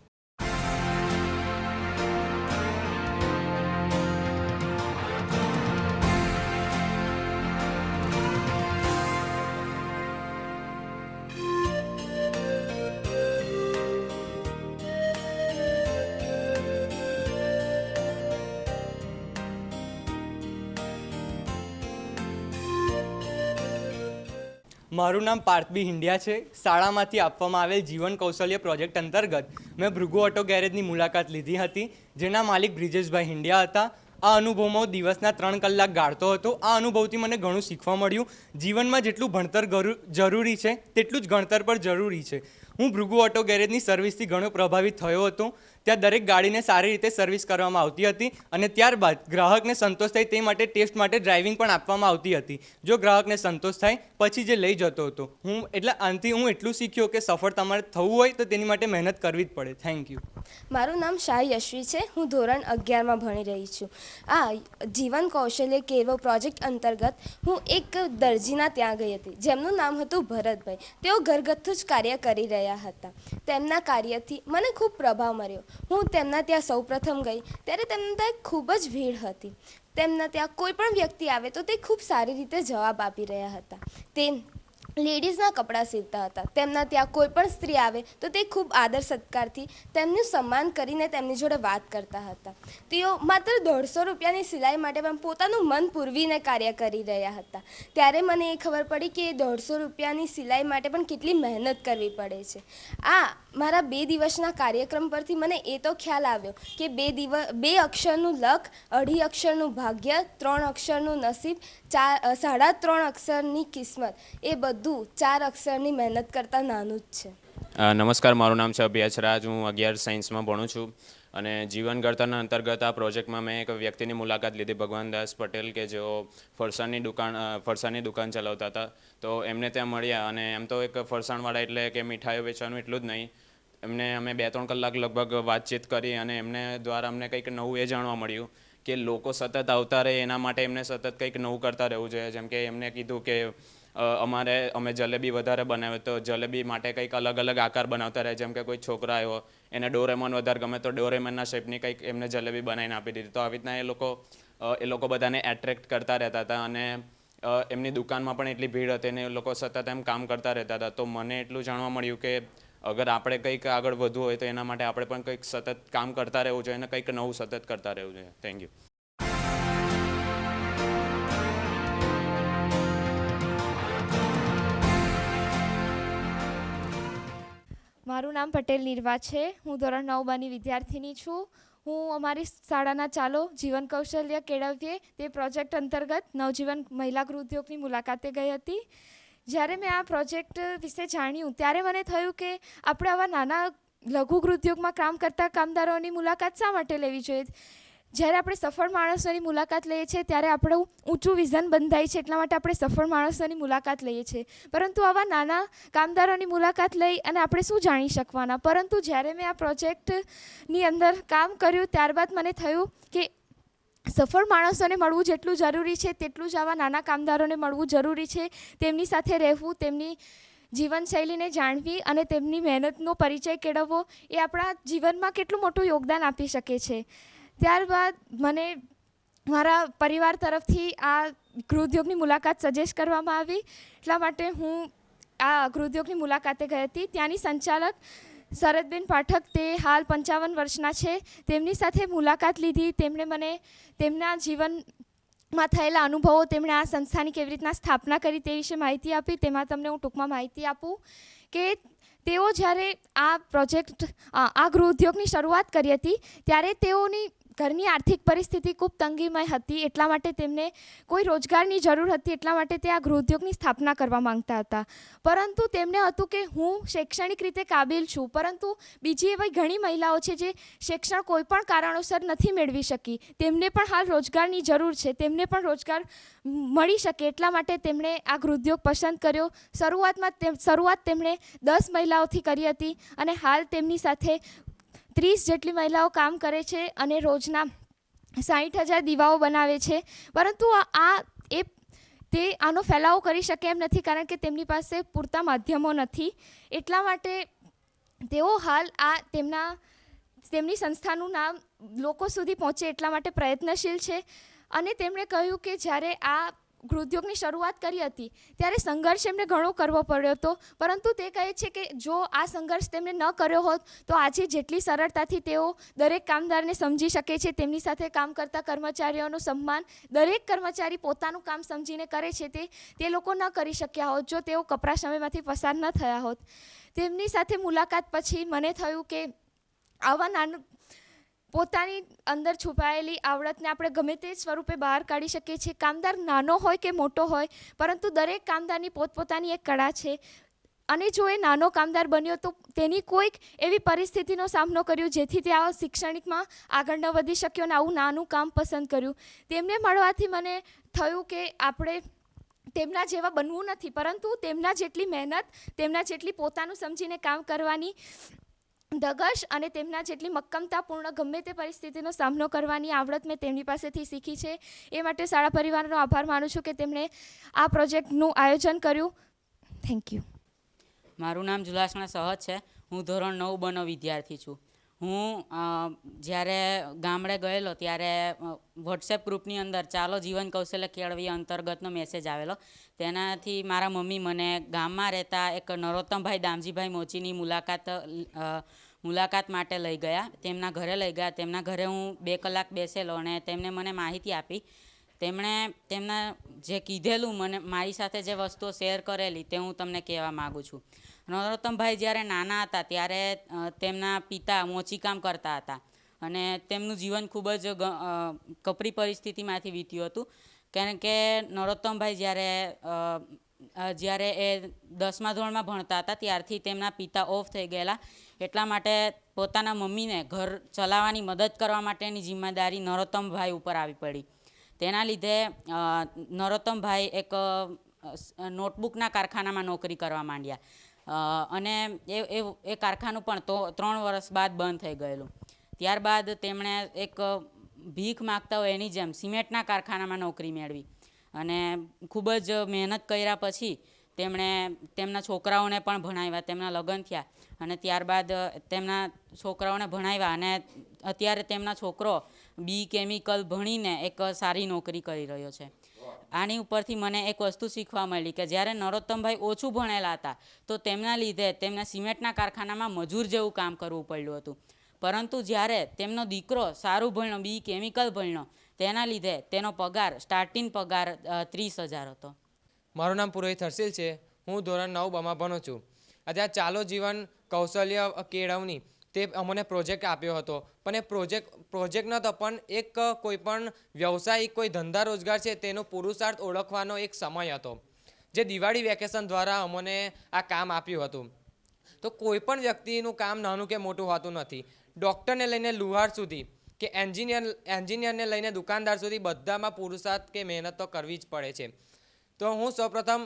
મારું નામ પાર્થબી હિંડિયા છે. શાળામાંથી આપવામાં આવેલ જીવન કૌશલ્ય પ્રોજેક્ટ અંતર્ગત મેં ભૃગુ ઓટો ગેરેજની મુલાકાત લીધી હતી, જેના માલિક બ્રિજેશભાઈ હિંડિયા હતા. આ અનુભવમાં દિવસના 3 કલાક ગાળતો હતો. આ અનુભવથી મને ઘણું શીખવા મળ્યું. જીવનમાં જેટલું ભણતર જરૂરી છે તેટલું જ ગણતર પણ જરૂરી છે. હું ભૃગુ ઓટો ગેરેજની સર્વિસથી ઘણો પ્રભાવિત થયો હતો. ત્યાં દરેક ગાડીને સારી રીતે સર્વિસ કરવામાં આવતી હતી અને ત્યારબાદ ગ્રાહકને સંતોષ થાય તે માટે ટેસ્ટ માટે ડ્રાઇવિંગ પણ આપવામાં આવતી હતી. જો ગ્રાહકને સંતોષ થાય પછી જે લઈ જતો હતો. આનાથી હું એટલું શીખ્યો કે સફળ તમારે થવું હોય તો તેની માટે મહેનત કરવી જ પડે. Thank you. મારું નામ શાહ યશવી છે. હું ધોરણ 11માં ભણી રહી છું. આ જીવન કૌશલ્ય કેળવો પ્રોજેક્ટ અંતર્ગત હું એક દરજીના ત્યાં ગઈ હતી, જેમનું નામ હતું ભરતભાઈ. તેઓ ઘરગથ્થુ જ કાર્ય કરી રહ્યા હતા. તેમના કાર્યથી મને ખૂબ પ્રભાવ મળ્યો. હું તેમના ત્યાં સૌપ્રથમ ગઈ ત્યારે તેમના ત્યાં ખૂબ જ ભીડ હતી. તેમના ત્યાં કોઈ પણ વ્યક્તિ આવે તો તે ખૂબ સારી રીતે જવાબ આપી રહ્યા હતા. તે લેડીઝના કપડાં સીવતા હતા. તેમના ત્યાં કોઈ પણ સ્ત્રી આવે તો તે ખૂબ આદર સત્કારથી તેમનું સન્માન કરીને તેમની જોડે વાત કરતા હતા. તેઓ માત્ર 150 રૂપિયાની સિલાઈ માટે પણ પોતાનું મન પૂરવીને કાર્ય કરી રહ્યા હતા. ત્યારે મને એ ખબર પડી કે 150 રૂપિયાની સિલાઈ માટે પણ કેટલી મહેનત કરવી પડે છે. આ મારા 2 દિવસના કાર્યક્રમ પરથી મને એ તો ખ્યાલ આવ્યો કે 2 અક્ષરનું લક, 2.5 અક્ષરનું ભાગ્ય, 3 અક્ષરનું નસીબ, 3.5 અક્ષરની કિસ્મત, એ બધું 4 અક્ષરની મહેનત કરતાં નાનું જ છે. નમસ્કાર, મારું નામ છે અભ્યાસ રાજ. હું 11 સાયન્સમાં ભણું છું. અને જીવન ઘડતરના અંતર્ગત આ પ્રોજેક્ટમાં મેં એક વ્યક્તિની મુલાકાત લીધી, ભગવાનદાસ પટેલ, કે જેઓ ફરસાણની દુકાન ચલાવતા હતા. તો એમને ત્યાં મળ્યા અને એમ તો એક ફરસાણવાળા એટલે કે મીઠાઈઓ વેચવાનું એટલું જ નહીં, અમે 2-3 કલાક લગભગ વાતચીત કરી અને એમને દ્વારા અમને કંઈક નવું એ જાણવા મળ્યું કે લોકો સતત આવતા રહે એના માટે એમને સતત કંઈક નવું કરતા રહેવું જોઈએ. જેમ કે એમને કીધું કે અમે જલેબી વધારે બનાવે તો જલેબી માટે કંઈક અલગ અલગ આકાર બનાવતા રહે. જેમ કે કોઈ છોકરા આવ્યો એને ડોરેમોન વધારે ગમે તો ડોરેમોનના શેપની કંઈક એમને જલેબી બનાવીને આપી દીધી. તો આવી રીતના એ લોકો બધાને એટ્રેક્ટ કરતા રહેતા હતા અને એમની દુકાનમાં પણ એટલી ભીડ હતી અને એ લોકો સતત એમ કામ કરતા રહેતા હતા. તો મને એટલું જાણવા મળ્યું કે અગર આપણે કંઈક આગળ વધવું હોય તો એના માટે આપણે પણ કંઈક સતત કામ કરતા રહેવું જોઈએ અને કંઈક નવું સતત કરતા રહેવું જોઈએ. Thank you. મારું નામ પટેલ નિર્વા છે. હું ધોરણ 9 વિદ્યાર્થીની છું. હું અમારી શાળાના ચાલો જીવન કૌશલ્ય કેળવીએ તે પ્રોજેક્ટ અંતર્ગત નવજીવન મહિલા ગૃહ ઉદ્યોગની મુલાકાતે ગઈ હતી. જ્યારે મેં આ પ્રોજેક્ટ વિશે જાણ્યું ત્યારે મને થયું કે આપણે આવા નાના લઘુ ગૃહ ઉદ્યોગમાં કામ કરતા કામદારોની મુલાકાત શા માટે લેવી જોઈએ. જ્યારે આપણે સફળ માણસોની મુલાકાત લઈએ છીએ ત્યારે આપણું ઊંચું વિઝન બંધાય છે, એટલા માટે આપણે સફળ માણસોની મુલાકાત લઈએ છીએ. પરંતુ આવા નાના કામદારોની મુલાકાત લઈ અને આપણે શું જાણી શકવાના. પરંતુ જ્યારે મેં આ પ્રોજેક્ટની અંદર કામ કર્યું ત્યારબાદ મને થયું કે સફળ માણસોને મળવું જેટલું જરૂરી છે તેટલું જ આવા નાના કામદારોને મળવું જરૂરી છે. તેમની સાથે રહેવું, તેમની જીવનશૈલીને જાણવી અને તેમની મહેનતનો પરિચય કેળવવો એ આપણા જીવનમાં કેટલું મોટું યોગદાન આપી શકે છે. ત્યારબાદ મને મારા પરિવાર તરફથી આ ગૃહ ઉદ્યોગની મુલાકાત સજેસ્ટ કરવામાં આવી. એટલા માટે હું આ ગૃહ ઉદ્યોગની મુલાકાતે ગઈ હતી. ત્યાંની સંચાલક શરદબેન પાઠક, તે હાલ 55 વર્ષના છે. તેમની સાથે મુલાકાત લીધી. તેમણે મને તેમના જીવનમાં થયેલા અનુભવો, તેમણે આ સંસ્થાની કેવી રીતના સ્થાપના કરી તે વિશે માહિતી આપી. તેમાં તમને હું ટૂંકમાં માહિતી આપું કે તેઓ જ્યારે આ ગૃહ ઉદ્યોગની શરૂઆત કરી હતી ત્યારે તેઓની ઘરની આર્થિક પરિસ્થિતિ ખૂબ તંગીમય હતી. એટલા માટે તેમને કોઈ રોજગારની જરૂર હતી. એટલા માટે તે આ ગૃહ ઉદ્યોગની સ્થાપના કરવા માંગતા હતા. પરંતુ તેમને હતું કે હું શૈક્ષણિક રીતે કાબિલ છું, પરંતુ બીજી એવી ઘણી મહિલાઓ છે જે શિક્ષણ કોઈ પણ કારણોસર નથી મેળવી શકી. તેમને પણ હાલ રોજગારની જરૂર છે, તેમને પણ રોજગાર મળી શકે. એટલા માટે તેમણે આ ગૃહ ઉદ્યોગ પસંદ કર્યો. શરૂઆત તેમણે 10 મહિલાઓથી કરી હતી અને હાલ તેમની સાથે 30 જેટલી મહિલાઓ કામ કરે છે અને રોજના 60,000 દીવાઓ બનાવે છે. પરંતુ આનો ફેલાવો કરી શકે એમ નથી કારણ કે તેમની પાસે પૂરતા માધ્યમો નથી. એટલા માટે તેઓ હાલ તેમની સંસ્થાનું નામ લોકો સુધી પહોંચે એટલા માટે પ્રયત્નશીલ છે. અને તેમણે કહ્યું કે જ્યારે આ ગૃહ ઉદ્યોગની શરૂઆત કરી હતી ત્યારે સંઘર્ષ એમને ઘણો કરવો પડ્યો હતો. પરંતુ તે કહે છે કે જો આ સંઘર્ષ તેમણે ન કર્યો હોત તો આજે જેટલી સરળતાથી તેઓ દરેક કામદારને સમજી શકે છે, તેમની સાથે કામ કરતા કર્મચારીઓનું સન્માન દરેક કર્મચારી પોતાનું કામ સમજીને કરે છે તે લોકો ન કરી શક્યા હોત જો તેઓ કપરા સમયમાંથી પસાર ન થયા હોત. તેમની સાથે મુલાકાત પછી મને થયું કે આવા નાનું પોતાની અંદર છુપાયેલી આવડતને આપણે ગમે તે સ્વરૂપે બહાર કાઢી શકીએ છીએ. કામદાર નાનો હોય કે મોટો હોય, પરંતુ દરેક કામદારની પોતપોતાની એક કળા છે. અને જો એ નાનો કામદાર બન્યો તો તેની કોઈક એવી પરિસ્થિતિનો સામનો કર્યો જેથી તે આવા શૈક્ષણિકમાં આગળ ન વધી શક્યો અને આવું નાનું કામ પસંદ કર્યું. તેમને મળવાથી મને થયું કે આપણે તેમના જેવા બનવું નથી, પરંતુ તેમના જેટલી મહેનત, તેમના જેટલી પોતાનું સમજીને કામ કરવાની ધગશ અને તેમના જેટલી મક્કમતાપૂર્ણ ગમે તે પરિસ્થિતિનો સામનો કરવાની આવડત મેં તેમની પાસેથી શીખી છે. એ માટે શાળા પરિવારનો આભાર માનું છું કે તેમણે આ પ્રોજેક્ટનું આયોજન કર્યું. Thank you. મારું નામ જુલાસણા સહજ છે. હું ધોરણ 9 વિદ્યાર્થી છું. હું જ્યારે ગામડે ગયેલો ત્યારે વોટ્સએપ ગ્રુપની અંદર ચાલો જીવન કૌશલ્ય કેળવીએ અંતર્ગતનો મેસેજ આવેલો. તેનાથી મારા મમ્મી મને ગામમાં રહેતા એક નરોત્તમભાઈ દામજીભાઈ મોચીની મુલાકાત માટે લઈ ગયા. તેમના ઘરે લઈ ગયા. તેમના ઘરે હું 2 કલાક બેસેલો અને તેમને મને માહિતી આપી. તેમણે તેમના જે કીધેલું મને મારી સાથે જે વસ્તુઓ શેર કરેલી તે હું તમને કહેવા માગું છું. નરોત્તમભાઈ જ્યારે નાના હતા ત્યારે તેમના પિતા મોચીકામ કરતા હતા અને તેમનું જીવન ખૂબ જ કપરી પરિસ્થિતિમાંથી વીત્યું હતું. કારણ કે નરોત્તમભાઈ જ્યારે જ્યારે એ 10મા ધોરણમાં ભણતા હતા ત્યારથી તેમના પિતા ઓફ થઈ ગયેલા, એટલા માટે પોતાના મમ્મીને ઘર ચલાવવાની મદદ કરવા માટેની જિમ્મેદારી નરોત્તમભાઈ ઉપર આવી પડી. તેના લીધે નરોત્તમભાઈ એક નોટબુકના કારખાનામાં નોકરી કરવા માંડ્યા અને એ કારખાનું પણ 3 વર્ષ બાદ બંધ થઈ ગયેલું. ત્યારબાદ તેમણે એક ભીખ માગતા હોય એની જેમ સિમેન્ટના કારખાનામાં નોકરી મેળવી અને ખૂબ જ મહેનત કર્યા પછી તેમણે તેમના છોકરાઓને પણ ભણાવ્યા, તેમના લગ્ન થયા અને ત્યારબાદ તેમના છોકરાઓને ભણાવ્યા અને અત્યારે તેમના છોકરો બી કેમિકલ ભણીને એક સારી નોકરી કરી રહ્યો છે. આની ઉપરથી મને એક વસ્તુ શીખવા મળી કે જ્યારે નરોત્તમભાઈ ઓછું ભણેલા હતા તો તેમના લીધે તેમને સિમેન્ટના કારખાનામાં મજૂર જેવું કામ કરવું પડ્યું હતું, પરંતુ જ્યારે તેમનો દીકરો સારું ભણ્યો, બી કેમિકલ ભણ્યો, તેના લીધે તેનો પગાર સ્ટાર્ટિંગ પગાર 30,000 હતો. મારું નામ પુરોહિત હર્ષિલ છે. હું ધોરણ 9 ભણું છું. આજે આ ચાલો જીવન કૌશલ્ય કેળવણી તે અમને પ્રોજેક્ટ આપ્યો હતો, પણ એ પ્રોજેક્ટ નહોતો, પણ એક કોઈ પણ વ્યવસાયિક કોઈ ધંધા રોજગાર છે તેનો પુરુષાર્થ ઓળખવાનો એક સમય હતો, જે દિવાળી વેકેશન દ્વારા અમને આ કામ આપ્યું હતું. તો કોઈ પણ વ્યક્તિનું કામ નાનું કે મોટું હોતું નથી. ડૉક્ટરને લઈને લુહાર સુધી કે એન્જિનિયરને લઈને દુકાનદાર સુધી બધામાં પુરુષાર્થ કે મહેનત તો કરવી જ પડે છે. તો હું સૌપ્રથમ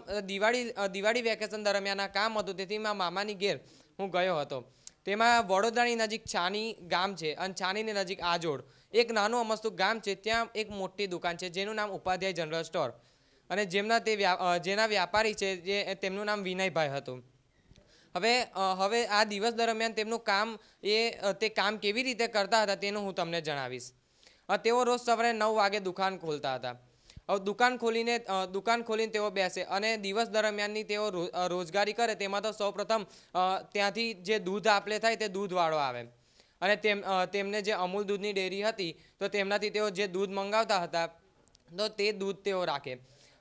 દિવાળી વેકેશન દરમિયાન આ કામ હતું, તેથી મારા મામાની ઘેર હું ગયો હતો. તેમાં વડોદરાની નજીક છાની ગામ છે અને છાનીની નજીક આજોડ એક નાનું અમસ્તું ગામ છે. ત્યાં એક મોટી દુકાન છે જેનું નામ ઉપાધ્યાય જનરલ સ્ટોર અને જેના વ્યાપારી છે જે તેમનું નામ વિનયભાઈ હતું. હવે આ દિવસ દરમિયાન તેમનું કામ તે કામ કેવી રીતે કરતા હતા તેનું હું તમને જણાવીશ. તેઓ રોજ સવારે 9 વાગે દુકાન ખોલતા હતા. હવે દુકાન ખોલીને તેઓ બેસે અને દિવસ દરમિયાનની તેઓ રોજગારી કરે. તેમાં તો સૌપ્રથમ ત્યાંથી જે દૂધ આપલે થાય તે દૂધવાળો આવે અને તેમને જે અમૂલ દૂધની ડેરી હતી તો તેમનાથી તેઓ જે દૂધ મંગાવતા હતા તો તે દૂધ તેઓ રાખે.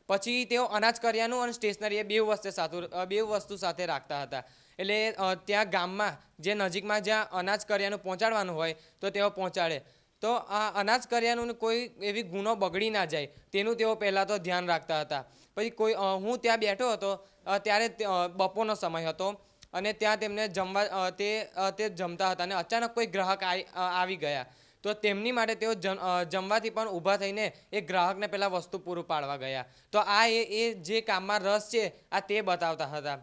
પછી તેઓ અનાજ કરિયાનું અને સ્ટેશનરી એ બે વસ્તુ સાથે રાખતા હતા. એટલે ત્યાં ગામમાં જે નજીકમાં જ્યાં અનાજ કરિયાનું પહોંચાડવાનું હોય તો તેઓ પહોંચાડે. તો આ અનાજ કરિયાનું કોઈ એવી ગુનો બગડી ના જાય તેનું તેઓ પહેલાં તો ધ્યાન રાખતા હતા. પછી હું ત્યાં બેઠો હતો ત્યારે બપોરનો સમય હતો અને ત્યાં તેમને તે જમતા હતા અને અચાનક કોઈ ગ્રાહક આવી ગયા તો તેમની માટે તેઓ જમવાથી પણ ઊભા થઈને એ ગ્રાહકને પહેલાં વસ્તુ પૂરું પાડવા ગયા. તો આ એ જે કામમાં રસ છે આ તે બતાવતા હતા.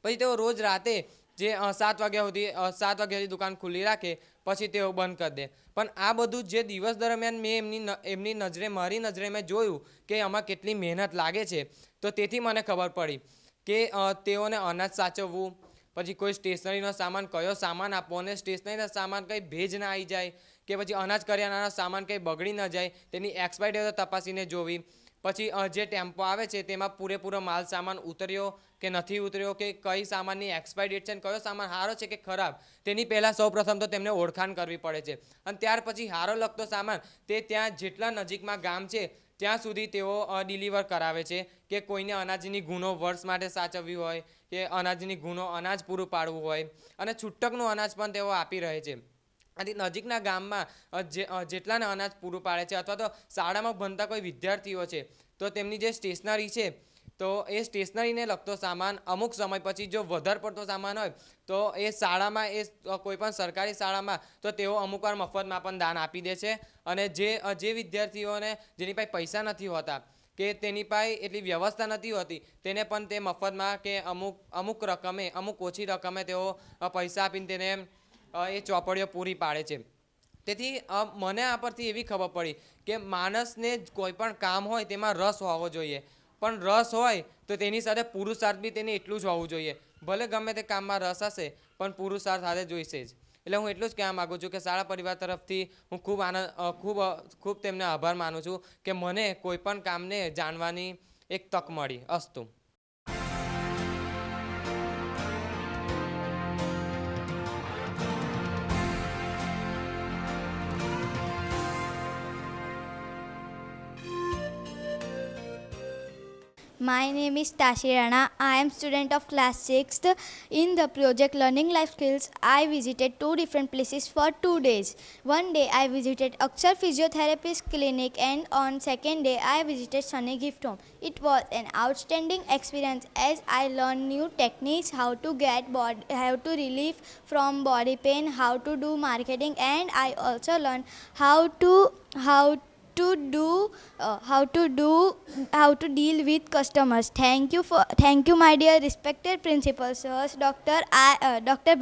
પછી તેઓ રોજ રાતે જે 7 વાગ્યા સુધી દુકાન ખુલ્લી રાખે પછી તેઓ બંધ કરી દે. પણ આ બધું જે દિવસ દરમિયાન મેં મારી નજરે મેં જોયું કે આમાં કેટલી મહેનત લાગે છે, તો તેથી મને ખબર પડી કે તેઓને અનાજ સાચવવું, પછી કોઈ સ્ટેશનરીનો સામાન કયો સામાન આપવો અને સ્ટેશનરીના સામાન કંઈ ભેજ ના આવી જાય કે પછી અનાજ કરિયાણાના સામાન કંઈ બગડી ન જાય તેની એક્સપાયરી ડેટ તપાસીને જોવી. પછી જે ટેમ્પો આવે છે તેમાં પૂરેપૂરો માલ સામાન ઉતર્યો કે નથી ઉતર્યો, કે કઈ સામાનની એક્સપાયરી ડેટ છે, કયો સામાન સારો છે કે ખરાબ, તેની પહેલાં સૌપ્રથમ તો તેમને ઓળખાણ કરવી પડે છે. અને ત્યાર પછી સારો લગતો સામાન તે ત્યાં જેટલા નજીકમાં ગામ છે ત્યાં સુધી તેઓ ડિલિવર કરાવે છે. કે કોઈને અનાજની ગુનો વર્ષ માટે સાચવવી હોય કે અનાજની ગુનો અનાજ પૂરું પાડવું હોય અને છૂટકનું અનાજ પણ તેઓ આપી રહે છે. આથી નજીકના ગામમાં જેટલાને અનાજ પૂરું પાડે છે અથવા તો શાળામાં ભણતા કોઈ વિદ્યાર્થીઓ છે તો તેમની જે સ્ટેશનરી છે તો એ સ્ટેશનરીને લગતો સામાન અમુક સમય પછી જો વધારે પડતો સામાન હોય તો એ શાળામાં કોઈ પણ સરકારી શાળામાં તો તેઓ અમુકવાર મફતમાં પણ દાન આપી દે છે. અને જે વિદ્યાર્થીઓને જેની પાસે પૈસા નથી હોતા કે તેની પાસે એટલી વ્યવસ્થા નથી હોતી તેને પણ તે મફતમાં કે અમુક ઓછી રકમે તેઓ પૈસા આપીને તેને એ ચોપડીઓ પૂરી પાડે છે. તેથી મને આ પરથી એવી ખબર પડી કે માણસને કોઈ પણ કામ હોય તેમાં રસ હોવો જોઈએ, પણ રસ હોય તો તેની સાથે પુરુષાર્થ બી તેને એટલું જ હોવું જોઈએ. ભલે ગમે તે કામમાં રસ હશે પણ પુરુષાર્થ સાથે જોઈશે જ. એટલે હું એટલું જ કહેવા માગું છું કે શાળા પરિવાર તરફથી હું ખૂબ તેમને આભાર માનું છું કે મને કોઈ પણ કામને જાણવાની એક તક મળી. અસ્તુ. My name is Tashi Rana. I am student of class 6th. In the project Learning Life Skills, I visited 2 different places for 2 days. One day I visited Akshar Physiotherapist Clinic, and on second day I visited Sunny Gift Home. It was an outstanding experience as I learned new techniques, how to relieve from body pain, how to do marketing, and I also learned how to deal with customers. Thank you, my dear respected principal sirs, Dr.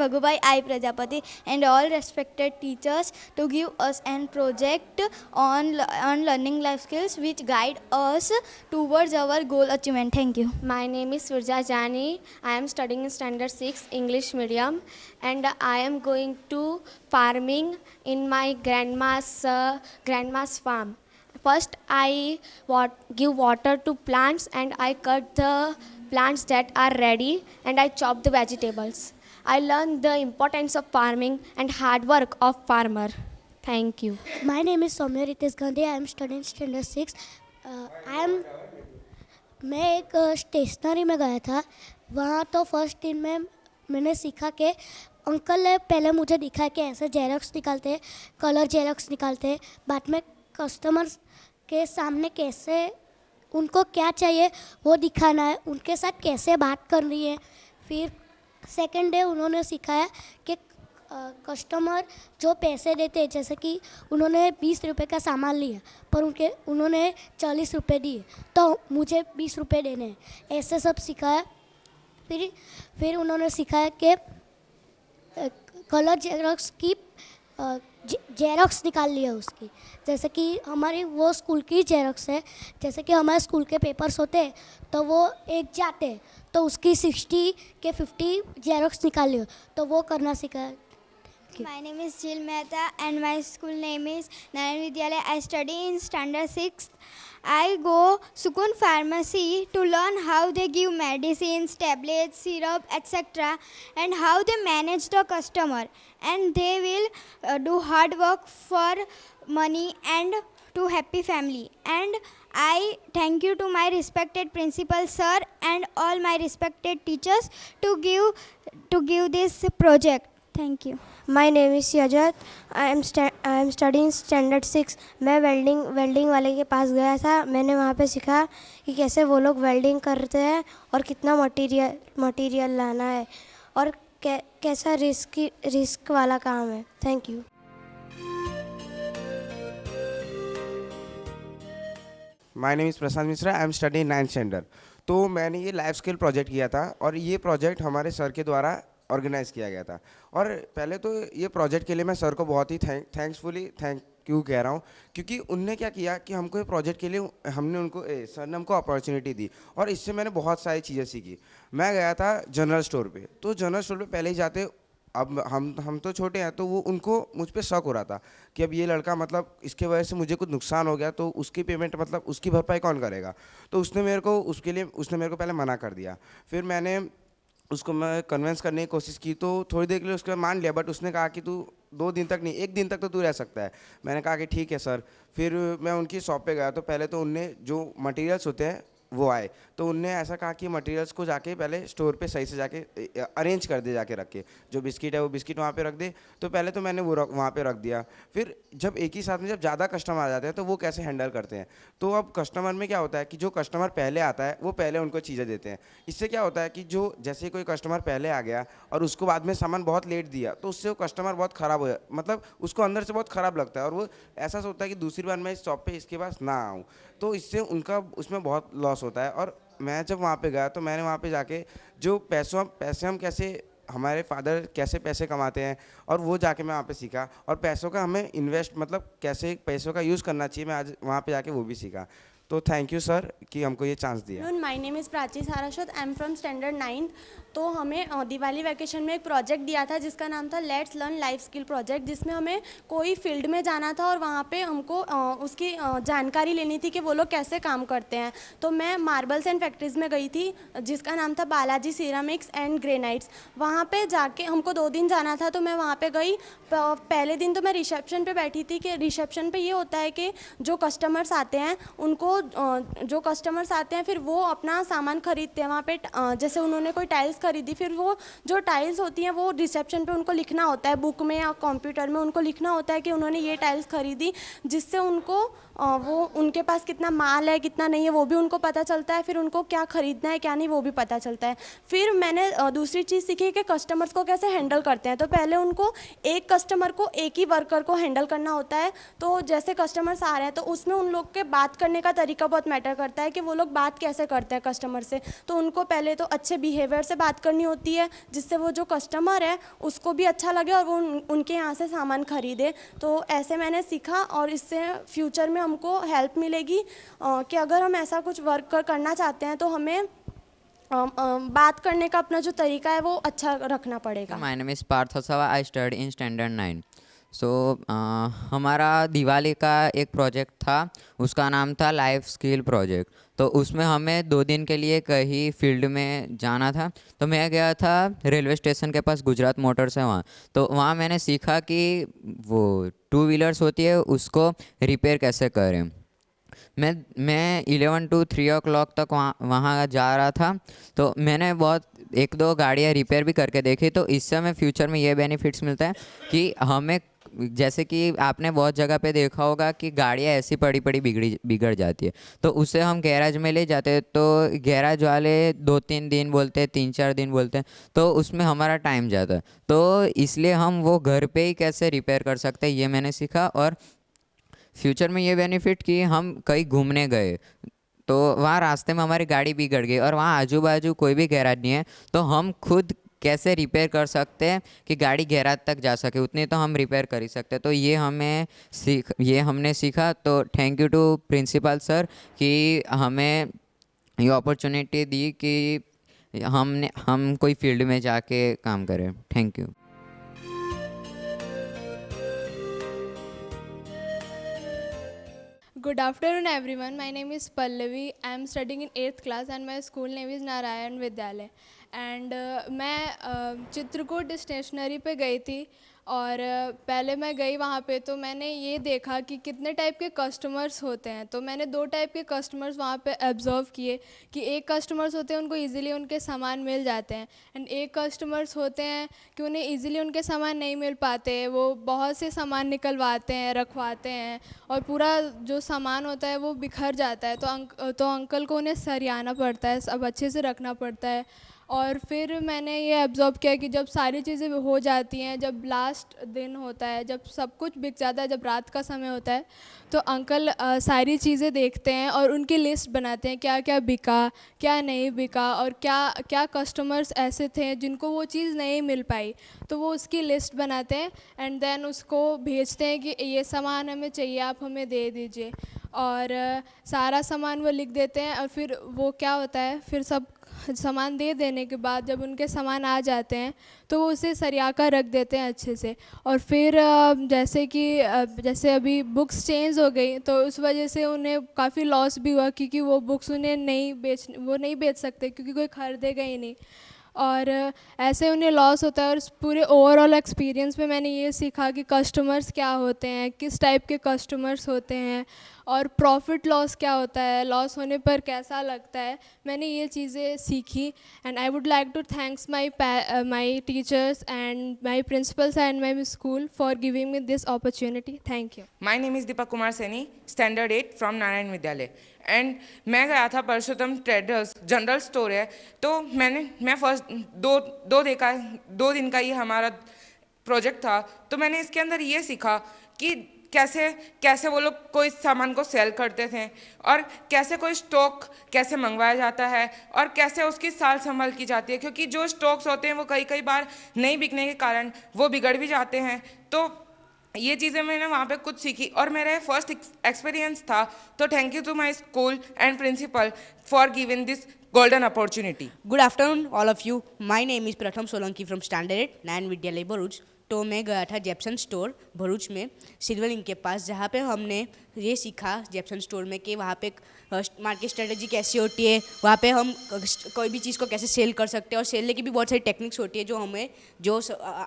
Bhagubhai I Prajapati, and all respected teachers to give us an project on learning life skills which guide us towards our goal achievement. Thank you. My name is Surja Jani. I am studying in standard 6 English medium, and I am going to farming in my grandma's farm. First, I give water to plants, and I cut the plants that are ready, and I chop the vegetables. I learned the importance of farming and hard work of farmer. Thank you. My name is Soumya Ritesh Gandhi. I am studying standard 6. मैं एक स्टेशनरी में गया था. वहाँ तो फर्स्ट दिन में मैंने सीखा कि अंकल ने पहले मुझे दिखाया कि ऐसे जेरॉक्स निकालते हैं, कलर जेरॉक्स निकालते हैं. बाद में कस्टमर्स के सामने कैसे उनको क्या चाहिए वो दिखाना है, उनके साथ कैसे बात करनी है. फिर सेकंड डे उन्होंने सिखाया कि कस्टमर जो पैसे देते हैं, जैसे कि उन्होंने 20 रुपये का सामान लिया पर उन्होंने 40 रुपये दिए तो मुझे 20 रुपये देने हैं, ऐसे सब सिखाया. फिर उन्होंने सिखाया कि कलर जेरॉक्स की जेरॉक्स निकाल लिया उसकी, जैसे कि हमारी वो स्कूल की जेरॉक्स है. जैसे कि हमारे स्कूल के पेपर्स होते हैं तो वो एक जाते हैं तो उसकी 60 के 50 जेरॉक्स निकाल लियो, तो वो करना सिखाया. My name is Jill Mehta and my school name is Narayan Vidyalaya. I study in standard 6th. I go Sukun Pharmacy to learn how they give medicines, tablets, syrup, etc. and how they manage the customer. And they will do hard work for money and to happy family. And I thank you to my respected principal sir and all my respected teachers to give this project. Thank you. My name is Yajat. I am studying standard 6. मैं वेल्डिंग वाले के पास गया था. मैंने वहाँ पे सीखा कि कैसे वो लोग वेल्डिंग करते हैं और कितना मटेरियल लाना है और कैसा रिस्क वाला काम है. Thank you. My name is Prashant Mishra. I am studying 9th standard. तो मैंने ये लाइफ स्किल प्रोजेक्ट किया था और ये प्रोजेक्ट हमारे सर के द्वारा ऑर्गेनाइज़ किया गया था. और पहले तो ये प्रोजेक्ट के लिए मैं सर को बहुत ही थैंक यू कह रहा हूँ, क्योंकि उनने क्या किया कि हमको ये प्रोजेक्ट के लिए सर ने हमको अपॉर्चुनिटी दी और इससे मैंने बहुत सारी चीज़ें सीखी. मैं गया था जनरल स्टोर पे, तो जनरल स्टोर पे पहले ही जाते, अब हम तो छोटे हैं तो वो उनको मुझ पे शक हो रहा था कि अब ये लड़का मतलब इसके वजह से मुझे कुछ नुकसान हो गया तो उसकी पेमेंट मतलब उसकी भरपाई कौन करेगा. तो उसने मेरे को पहले मना कर दिया. फिर मैंने उसको मैं कन्विंस करने की कोशिश की तो थोड़ी देर के लिए उसके बाद मान लिया, बट उसने कहा कि तू 2 दिन तक नहीं 1 दिन तक तो तू रह सकता है. मैंने कहा कि ठीक है सर. फिर मैं उनकी शॉप पे गया तो पहले तो उनने जो मटेरियल्स होते हैं वो आए, तो उनने ऐसा कहा कि मटेरियल्स को जाके पहले स्टोर पे सही से जाके अरेंज कर दे, जाके रख के जो बिस्किट है वो बिस्किट वहाँ पे रख दे. तो पहले तो मैंने वो वहाँ पे रख दिया. फिर जब एक ही साथ में जब ज़्यादा कस्टमर आ जाते हैं तो वो कैसे हैंडल करते हैं. तो अब कस्टमर में क्या होता है कि जो कस्टमर पहले आता है वो पहले उनको चीज़ें देते हैं. इससे क्या होता है कि जो जैसे कोई कस्टमर पहले आ गया और उसको बाद में सामान बहुत लेट दिया तो उससे वो कस्टमर बहुत ख़राब हो जाता, मतलब उसको अंदर से बहुत ख़राब लगता है और वो ऐसा सोचता है कि दूसरी बार मैं इस शॉप पे इसके पास ना आऊँ. तो इससे उनका उसमें बहुत लॉस होता है. और मैं जब वहाँ पे गया तो मैंने वहाँ पे जाके जो पैसे हम कैसे हमारे फादर कैसे पैसे कमाते हैं और वो जाके मैं वहाँ पे सीखा. और पैसों का हमें इन्वेस्ट मतलब कैसे पैसों का यूज़ करना चाहिए, मैं आज वहाँ पे जाके वो भी सीखा. तो थैंक यू सर कि हमको ये चांस दिया. My name is Prachi Saraswat. I am from standard 9th. तो हमें दिवाली वैकेशन में एक प्रोजेक्ट दिया था जिसका नाम था let's learn life skill project, जिसमें हमें कोई फील्ड में जाना था और वहाँ पे हमको उसकी जानकारी लेनी थी कि वो लोग कैसे काम करते हैं. तो मैं मार्बल्स एंड फैक्ट्रीज़ में गई थी जिसका नाम था बालाजी सिरामिक्स एंड ग्रेनाइट्स. वहाँ पे जाके हमको 2 दिन जाना था तो मैं वहाँ पे गई. पहले दिन तो मैं रिसेप्शन पे बैठी थी कि रिसेप्शन पे ये होता है कि जो कस्टमर्स आते हैं उनको जो कस्टमर्स आते हैं फिर वो अपना सामान खरीदते हैं वहाँ पे। जैसे उन्होंने कोई टाइल्स खरीदी, फिर वो जो टाइल्स होती हैं वो रिसेप्शन पे उनको लिखना होता है, बुक में या कंप्यूटर में उनको लिखना होता है कि उन्होंने ये टाइल्स खरीदी, जिससे उनको वो उनके पास कितना माल है कितना नहीं है वो भी उनको पता चलता है, फिर उनको क्या खरीदना है क्या नहीं वो भी पता चलता है। फिर मैंने दूसरी चीज़ सीखी कि कस्टमर्स को कैसे हैंडल करते हैं। तो पहले उनको एक कस्टमर को, एक ही वर्कर को हैंडल करना होता है। तो जैसे कस्टमर्स आ रहे हैं तो उसमें उन लोग के बात करने का तरीका बहुत मैटर करता है कि वो लोग बात कैसे करते हैं कस्टमर से। तो उनको पहले तो अच्छे बिहेवियर से बात करनी होती है, जिससे वो जो कस्टमर है उसको भी अच्छा लगे और वो उनके यहाँ से सामान खरीदे। तो ऐसे मैंने सीखा और इससे फ्यूचर में हमको हेल्प मिलेगी कि अगर हम ऐसा कुछ वर्क करना चाहते हैं तो हमें बात करने का अपना जो तरीका है वो अच्छा रखना पड़ेगा। My name is Parth Hasava, I study in standard 9। So हमारा दिवाली का एक प्रोजेक्ट था, उसका नाम था लाइफ स्किल प्रोजेक्ट। तो उसमें हमें 2 दिन के लिए कहीं फील्ड में जाना था। तो मैं गया था रेलवे स्टेशन के पास, गुजरात मोटर्स है वहाँ। तो वहाँ मैंने सीखा कि वो 2 व्हीलर्स होती है उसको रिपेयर कैसे करें। मैं 11 to 3 o'clock तक वहाँ जा रहा था। तो मैंने बहुत 1-2 गाड़ियाँ रिपेयर भी करके देखी। तो इससे हमें फ्यूचर में ये बेनिफिट्स मिलता है कि हमें, जैसे कि आपने बहुत जगह पे देखा होगा कि गाड़ियाँ ऐसी पड़ी पड़ी बिगड़ जाती है, तो उसे हम गैराज में ले जाते हैं। तो गैराज वाले 2-3 दिन बोलते हैं, 3-4 दिन बोलते हैं, तो उसमें हमारा टाइम जाता है। तो इसलिए हम वो घर पे ही कैसे रिपेयर कर सकते हैं ये मैंने सीखा। और फ्यूचर में ये बेनिफिट कि हम कहीं घूमने गए तो वहाँ रास्ते में हमारी गाड़ी बिगड़ गई और वहाँ आजू बाजू कोई भी गैराज नहीं है, तो हम खुद कैसे रिपेयर कर सकते हैं कि गाड़ी गैराज तक जा सके, उतनी तो हम रिपेयर कर ही सकते हैं। तो ये हमने सीखा। तो thank you to principal sir कि हमें ये अपॉर्चुनिटी दी कि हम कोई फील्ड में जाके काम करें। Thank you. Good afternoon everyone. My name is Pallavi. I am studying in 8th class and my school name is Narayan Vidyalaya. And मैं चित्रकूट स्टेशनरी पे गई थी और पहले मैं गई वहाँ पे तो मैंने ये देखा कि कितने टाइप के कस्टमर्स होते हैं। तो मैंने 2 टाइप के कस्टमर्स वहाँ पे ऑब्जर्व किए कि एक कस्टमर्स होते हैं उनको इजीली उनके सामान मिल जाते हैं, एंड एक कस्टमर्स होते हैं कि उन्हें इजीली उनके सामान नहीं मिल पाते, वो बहुत से सामान निकलवाते हैं, रखवाते हैं और पूरा जो सामान होता है वो बिखर जाता है। तो अंकल को उन्हें सरियाना पड़ता है, सब अच्छे से रखना पड़ता है। और फिर मैंने ये ऑब्ज़र्व किया कि जब सारी चीज़ें हो जाती हैं, जब लास्ट दिन होता है, जब सब कुछ बिक जाता है, जब रात का समय होता है, तो अंकल सारी चीज़ें देखते हैं और उनकी लिस्ट बनाते हैं क्या क्या बिका, क्या नहीं बिका और क्या क्या कस्टमर्स ऐसे थे जिनको वो चीज़ नहीं मिल पाई। तो वो उसकी लिस्ट बनाते हैं एंड देन उसको भेजते हैं कि ये सामान हमें चाहिए, आप हमें दे दीजिए। और सारा सामान वो लिख देते हैं और फिर वो क्या होता है, फिर सब सामान दे देने के बाद जब उनके सामान आ जाते हैं तो वो उसे सरिया कर रख देते हैं अच्छे से। और फिर जैसे अभी बुक्स चेंज हो गई तो उस वजह से उन्हें काफ़ी लॉस भी हुआ क्योंकि वो बुक्स उन्हें नहीं बेच सकते क्योंकि कोई ख़रीदेगा ही नहीं, और ऐसे उन्हें लॉस होता है। और इस पूरे ओवरऑल एक्सपीरियंस में मैंने ये सीखा कि कस्टमर्स क्या होते हैं, किस टाइप के कस्टमर्स होते हैं और प्रॉफिट लॉस क्या होता है, लॉस होने पर कैसा लगता है। मैंने ये चीज़ें सीखी and I would like to thanks my teachers and my principals and my school for giving me this opportunity. Thank you. My name is Deepak Kumar Saini, standard 8 from Narayan Vidyalaya. And मैं गया था परशुतम ट्रेडर्स, जनरल स्टोर है। तो मैं फर्स्ट 2 दिन का ये हमारा प्रोजेक्ट था। तो मैंने इसके अंदर ये सीखा कि कैसे वो लोग कोई सामान को सेल करते थे और कैसे कोई स्टॉक कैसे मंगवाया जाता है और कैसे उसकी साल संभाल की जाती है, क्योंकि जो स्टॉक्स होते हैं वो कई बार नहीं बिकने के कारण वो बिगड़ भी जाते हैं। तो ये चीज़ें मैंने वहाँ पे कुछ सीखी और मेरा फर्स्ट एक्सपीरियंस था। तो thank you to my school and principal for giving this golden opportunity. Good afternoon all of you. My name is Pratham Solanki from Standard 8, Nayan Vidyalaya, Bharuch. तो मैं गया था जेप्सन स्टोर भरूच में सिल्वर लिंक के पास, जहाँ पे हमने ये सीखा जेप्सन स्टोर में कि वहाँ पे मार्केट स्ट्रेटजी कैसी होती है, वहाँ पे हम कोई भी चीज़ को कैसे सेल कर सकते हैं, और सेल की भी बहुत सारी टेक्निक्स होती है जो हमें जो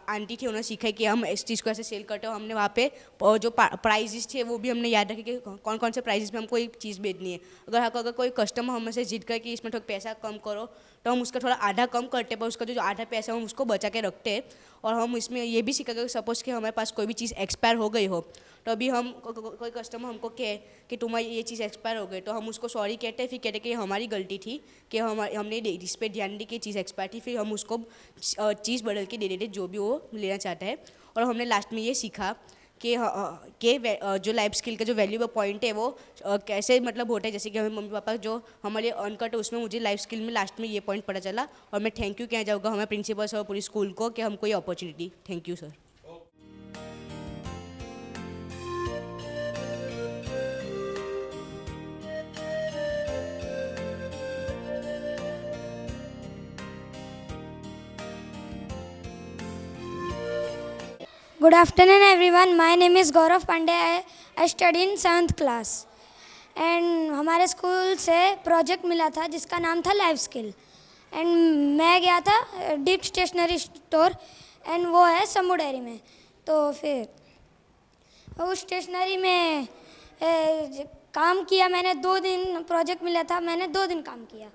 आंटी थी उन्होंने सीखा कि हम इस चीज़ को ऐसे सेल करते हैं। हमने वहाँ पे जो प्राइजेस थे वो भी हमने याद रखे कि कौन कौन से प्राइजेस में हमको एक चीज़ बेचनी है। अगर कोई कस्टमर हमसे जिद करे कि इसमें थोड़ा पैसा कम करो, तो हम उसका थोड़ा आधा कम करते हैं, पर उसका जो आधा पैसा हम उसको बचा के रखते हैं। और हम इसमें ये भी सीखा कि सपोज़ कि हमारे पास कोई भी चीज़ एक्सपायर हो गई हो, तो अभी हम कोई कस्टमर हमको कहे कि तुम्हारी ये चीज़ एक्सपायर हो गई, तो हम उसको सॉरी कहते हैं, फिर कहते हैं कि हमारी गलती थी कि हमने इस पर ध्यान दी कि चीज़ एक्सपायर थी, फिर हम उसको चीज़ बदल के दे देते जो भी वो लेना चाहता है। और हमने लास्ट में ये सीखा कि जो लाइफ स्किल का जो वैल्यूएबल पॉइंट है वो कैसे मतलब होता है। जैसे कि हमें मम्मी पापा जो हमारे अर्न करते हैं उसमें मुझे लाइफ स्किल में लास्ट में ये पॉइंट पता चला, और मैं थैंक यू कहना चाहूँगा हमारे प्रिंसिपल सर और पूरी स्कूल को कि हमको ये opportunity. Thank you sir. Good afternoon everyone. My name is Gaurav Pandey. I study in 7th class. And हमारे स्कूल से प्रोजेक्ट मिला था जिसका नाम था लाइफ स्किल। एंड मैं गया था डीप स्टेशनरी स्टोर, एंड वो है समू डेयरी में। तो फिर उस स्टेशनरी में काम किया मैंने 2 दिन, प्रोजेक्ट मिला था, मैंने 2 दिन काम किया।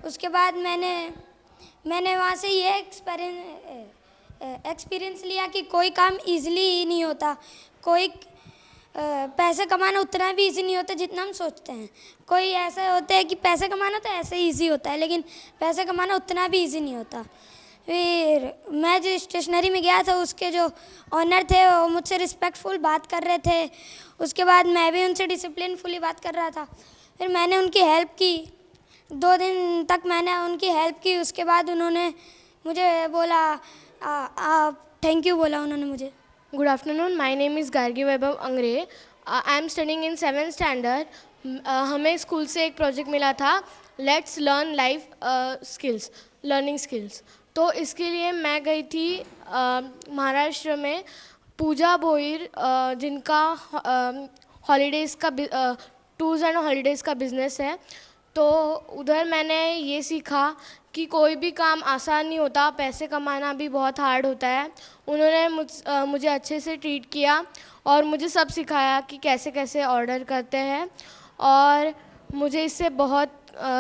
उसके बाद मैंने वहाँ से ये एक्सपीरियंस लिया कि कोई काम इजीली नहीं होता, कोई पैसे कमाना उतना भी इजी नहीं होता जितना हम सोचते हैं। कोई ऐसा होता है कि पैसे कमाना तो ऐसे इजी होता है, लेकिन पैसे कमाना उतना भी इजी नहीं होता। फिर मैं जो स्टेशनरी में गया था उसके जो ऑनर थे वो मुझसे रिस्पेक्टफुल बात कर रहे थे। उसके बाद मैं भी उनसे डिसिप्लिनफुली बात कर रहा था। फिर मैंने उनकी हेल्प की, 2 दिन तक मैंने उनकी हेल्प की। उसके बाद उन्होंने मुझे बोला थैंक यू बोला उन्होंने मुझे। Good afternoon, my name is Gargi Vaibhav Angre. I am studying in 7th standard. हमें स्कूल से एक प्रोजेक्ट मिला था, let's learn life skills, learning skills. तो इसके लिए मैं गई थी महाराष्ट्र में। पूजा भोईर जिनका हॉलीडेज़ का टूर्स एंड हॉलीडेज़ का बिज़नेस है, तो उधर मैंने ये सीखा कि कोई भी काम आसान नहीं होता, पैसे कमाना भी बहुत हार्ड होता है। उन्होंने मुझे अच्छे से ट्रीट किया और मुझे सब सिखाया कि कैसे कैसे ऑर्डर करते हैं, और मुझे इससे बहुत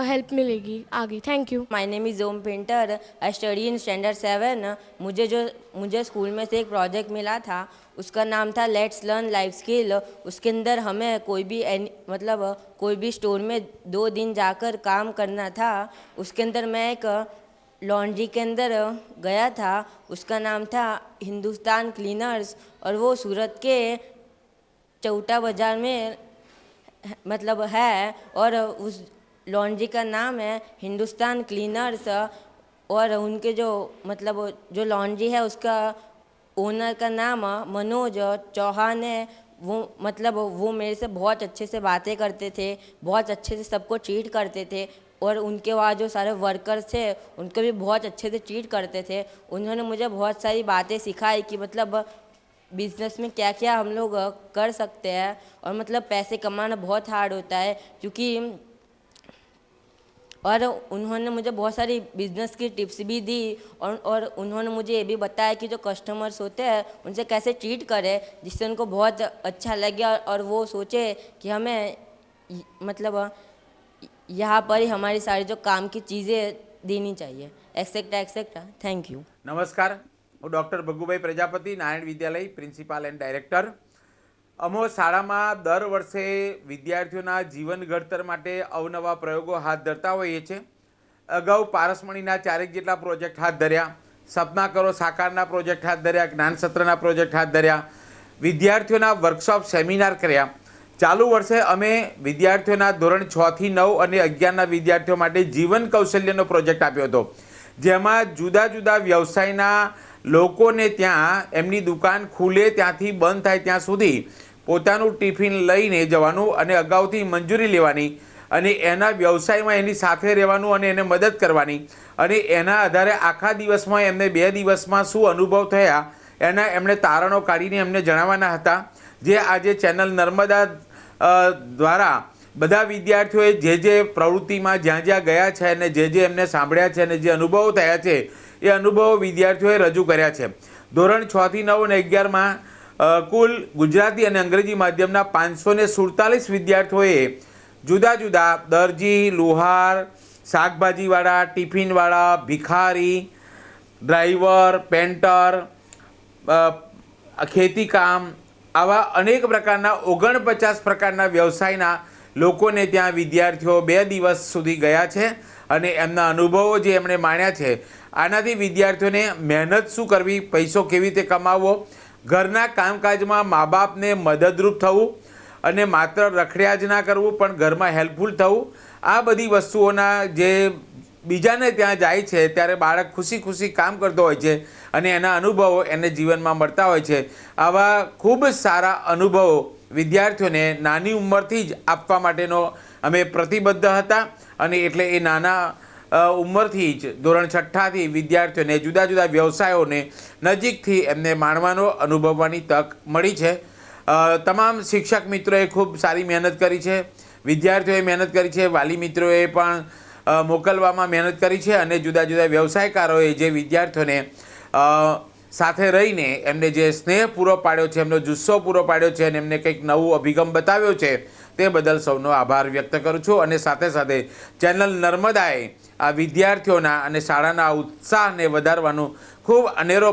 हेल्प मिलेगी आगे। Thank you. My name is Om Painter. I study in standard 7। मुझे स्कूल में से एक प्रोजेक्ट मिला था, उसका नाम था लेट्स लर्न लाइफ स्किल। उसके अंदर हमें कोई भी स्टोर में 2 दिन जाकर काम करना था। उसके अंदर मैं एक लॉन्ड्री के अंदर गया था, उसका नाम था हिंदुस्तान क्लीनर्स, और वो सूरत के चौटा बाज़ार में है, और उस लॉन्ड्री का नाम है हिंदुस्तान क्लीनर्स। और उनके जो लॉन्ड्री है उसका ओनर का नाम मनोज चौहान है। वो मेरे से बहुत अच्छे से बातें करते थे, बहुत अच्छे से सबको ट्रीट करते थे, और उनके वहाँ जो सारे वर्कर्स थे उनको भी बहुत अच्छे से ट्रीट करते थे। उन्होंने मुझे बहुत सारी बातें सिखाई कि बिज़नेस में क्या क्या हम लोग कर सकते हैं, और पैसे कमाना बहुत हार्ड होता है क्योंकि, और उन्होंने मुझे बहुत सारी बिज़नेस की टिप्स भी दी, और उन्होंने मुझे ये भी बताया कि जो कस्टमर्स होते हैं उनसे कैसे ट्रीट करें जिससे उनको बहुत अच्छा लगे, और वो सोचे कि हमें यहाँ पर ही हमारी सारी जो काम की चीज़ें देनी चाहिए, एक्सेट्रा एक्सेट्रा। Thank you. नमस्कार, હું doctor Bhagubhai Prajapati, Narayan Vidyalaya principal and director. અમો શાળામાં દર વર્ષે વિદ્યાર્થીઓના જીવન ઘડતર માટે અવનવા પ્રયોગો હાથ ધરતા હોઈએ છીએ। અગાઉ પારસમણીના 4 જેટલા પ્રોજેક્ટ હાથ ધર્યા, સપના કરો સાકારના પ્રોજેક્ટ હાથ ધર્યા, જ્ઞાન સત્રના પ્રોજેક્ટ હાથ ધર્યા, વિદ્યાર્થીઓના વર્કશોપ સેમિનાર કર્યા। ચાલુ વર્ષે અમે વિદ્યાર્થીઓના ધોરણ 6 થી 9 અને 11ના વિદ્યાર્થીઓ માટે જીવન કૌશલ્યનો પ્રોજેક્ટ આપ્યો હતો, જેમાં જુદા જુદા વ્યવસાયના લોકોને ત્યાં એમની દુકાન ખુલે ત્યાંથી બંધ થાય ત્યાં સુધી પોતાનું ટિફિન લઈને જવાનું અને અગાઉથી મંજૂરી લેવાની અને એના વ્યવસાયમાં એની સાથે રહેવાનું અને એને મદદ કરવાની, અને એના આધારે આખા દિવસમાં એમને 2 દિવસમાં શું અનુભવ થયા એમણે તારણો કાઢીને એમને જણાવવાના હતા, જે આજે ચેનલ નર્મદા દ્વારા બધા વિદ્યાર્થીઓએ જે પ્રવૃત્તિમાં જ્યાં જ્યાં ગયા છે અને જે એમને સાંભળ્યા છે અને જે અનુભવો થયા છે એ અનુભવો વિદ્યાર્થીઓએ રજૂ કર્યા છે. ધોરણ 6 થી 9 અને 11માં કુલ ગુજરાતી અને અંગ્રેજી માધ્યમના 547 વિદ્યાર્થીઓએ જુદા જુદા દરજી, લુહાર, શાકભાજીવાળા, ટિફિનવાળા, ભિખારી, ડ્રાઈવર, પેન્ટર, ખેતીકામ આવા અનેક પ્રકારના 49 પ્રકારના વ્યવસાયના લોકોને ત્યાં વિદ્યાર્થીઓ 2 દિવસ સુધી ગયા છે અને એમના અનુભવો જે એમણે માણ્યા છે, આનાથી વિદ્યાર્થીઓને મહેનત શું કરવી, પૈસો કેવી રીતે કમાવવો, ઘરના કામકાજમાં મા બાપને મદદરૂપ થવું અને માત્ર રખડ્યા જ ના કરવું પણ ઘરમાં હેલ્પફુલ થવું, આ બધી વસ્તુઓના જે બીજાને ત્યાં જાય છે ત્યારે બાળક ખુશી ખુશી કામ કરતો હોય છે અને એના અનુભવો એને જીવનમાં મળતા હોય છે. આવા ખૂબ જ સારા અનુભવો વિદ્યાર્થીઓને નાની ઉંમરથી જ આપવા માટેનો અમે પ્રતિબદ્ધ હતા અને એટલે એ નાના ઉંમરથી જ ધોરણ 6થી વિદ્યાર્થીઓને જુદા જુદા વ્યવસાયોને નજીકથી એમને માણવાનો અનુભવવાની તક મળી છે. તમામ શિક્ષક મિત્રોએ ખૂબ સારી મહેનત કરી છે, વિદ્યાર્થીઓએ મહેનત કરી છે, વાલી મિત્રોએ પણ મોકલવામાં મહેનત કરી છે અને જુદા જુદા વ્યવસાયકારોએ જે વિદ્યાર્થીઓને સાથે રહીને એમને જે સ્નેહ પૂરો પાડ્યો છે, એમનો જુસ્સો પૂરો પાડ્યો છે અને એમને કંઈક નવું અભિગમ બતાવ્યો છે, તે બદલ સૌનો આભાર વ્યક્ત કરું છું. અને સાથે સાથે ચેનલ નર્મદાએ આ વિદ્યાર્થીઓના અને શાળાના ઉત્સાહને વધારવાનું ખૂબ અનેરો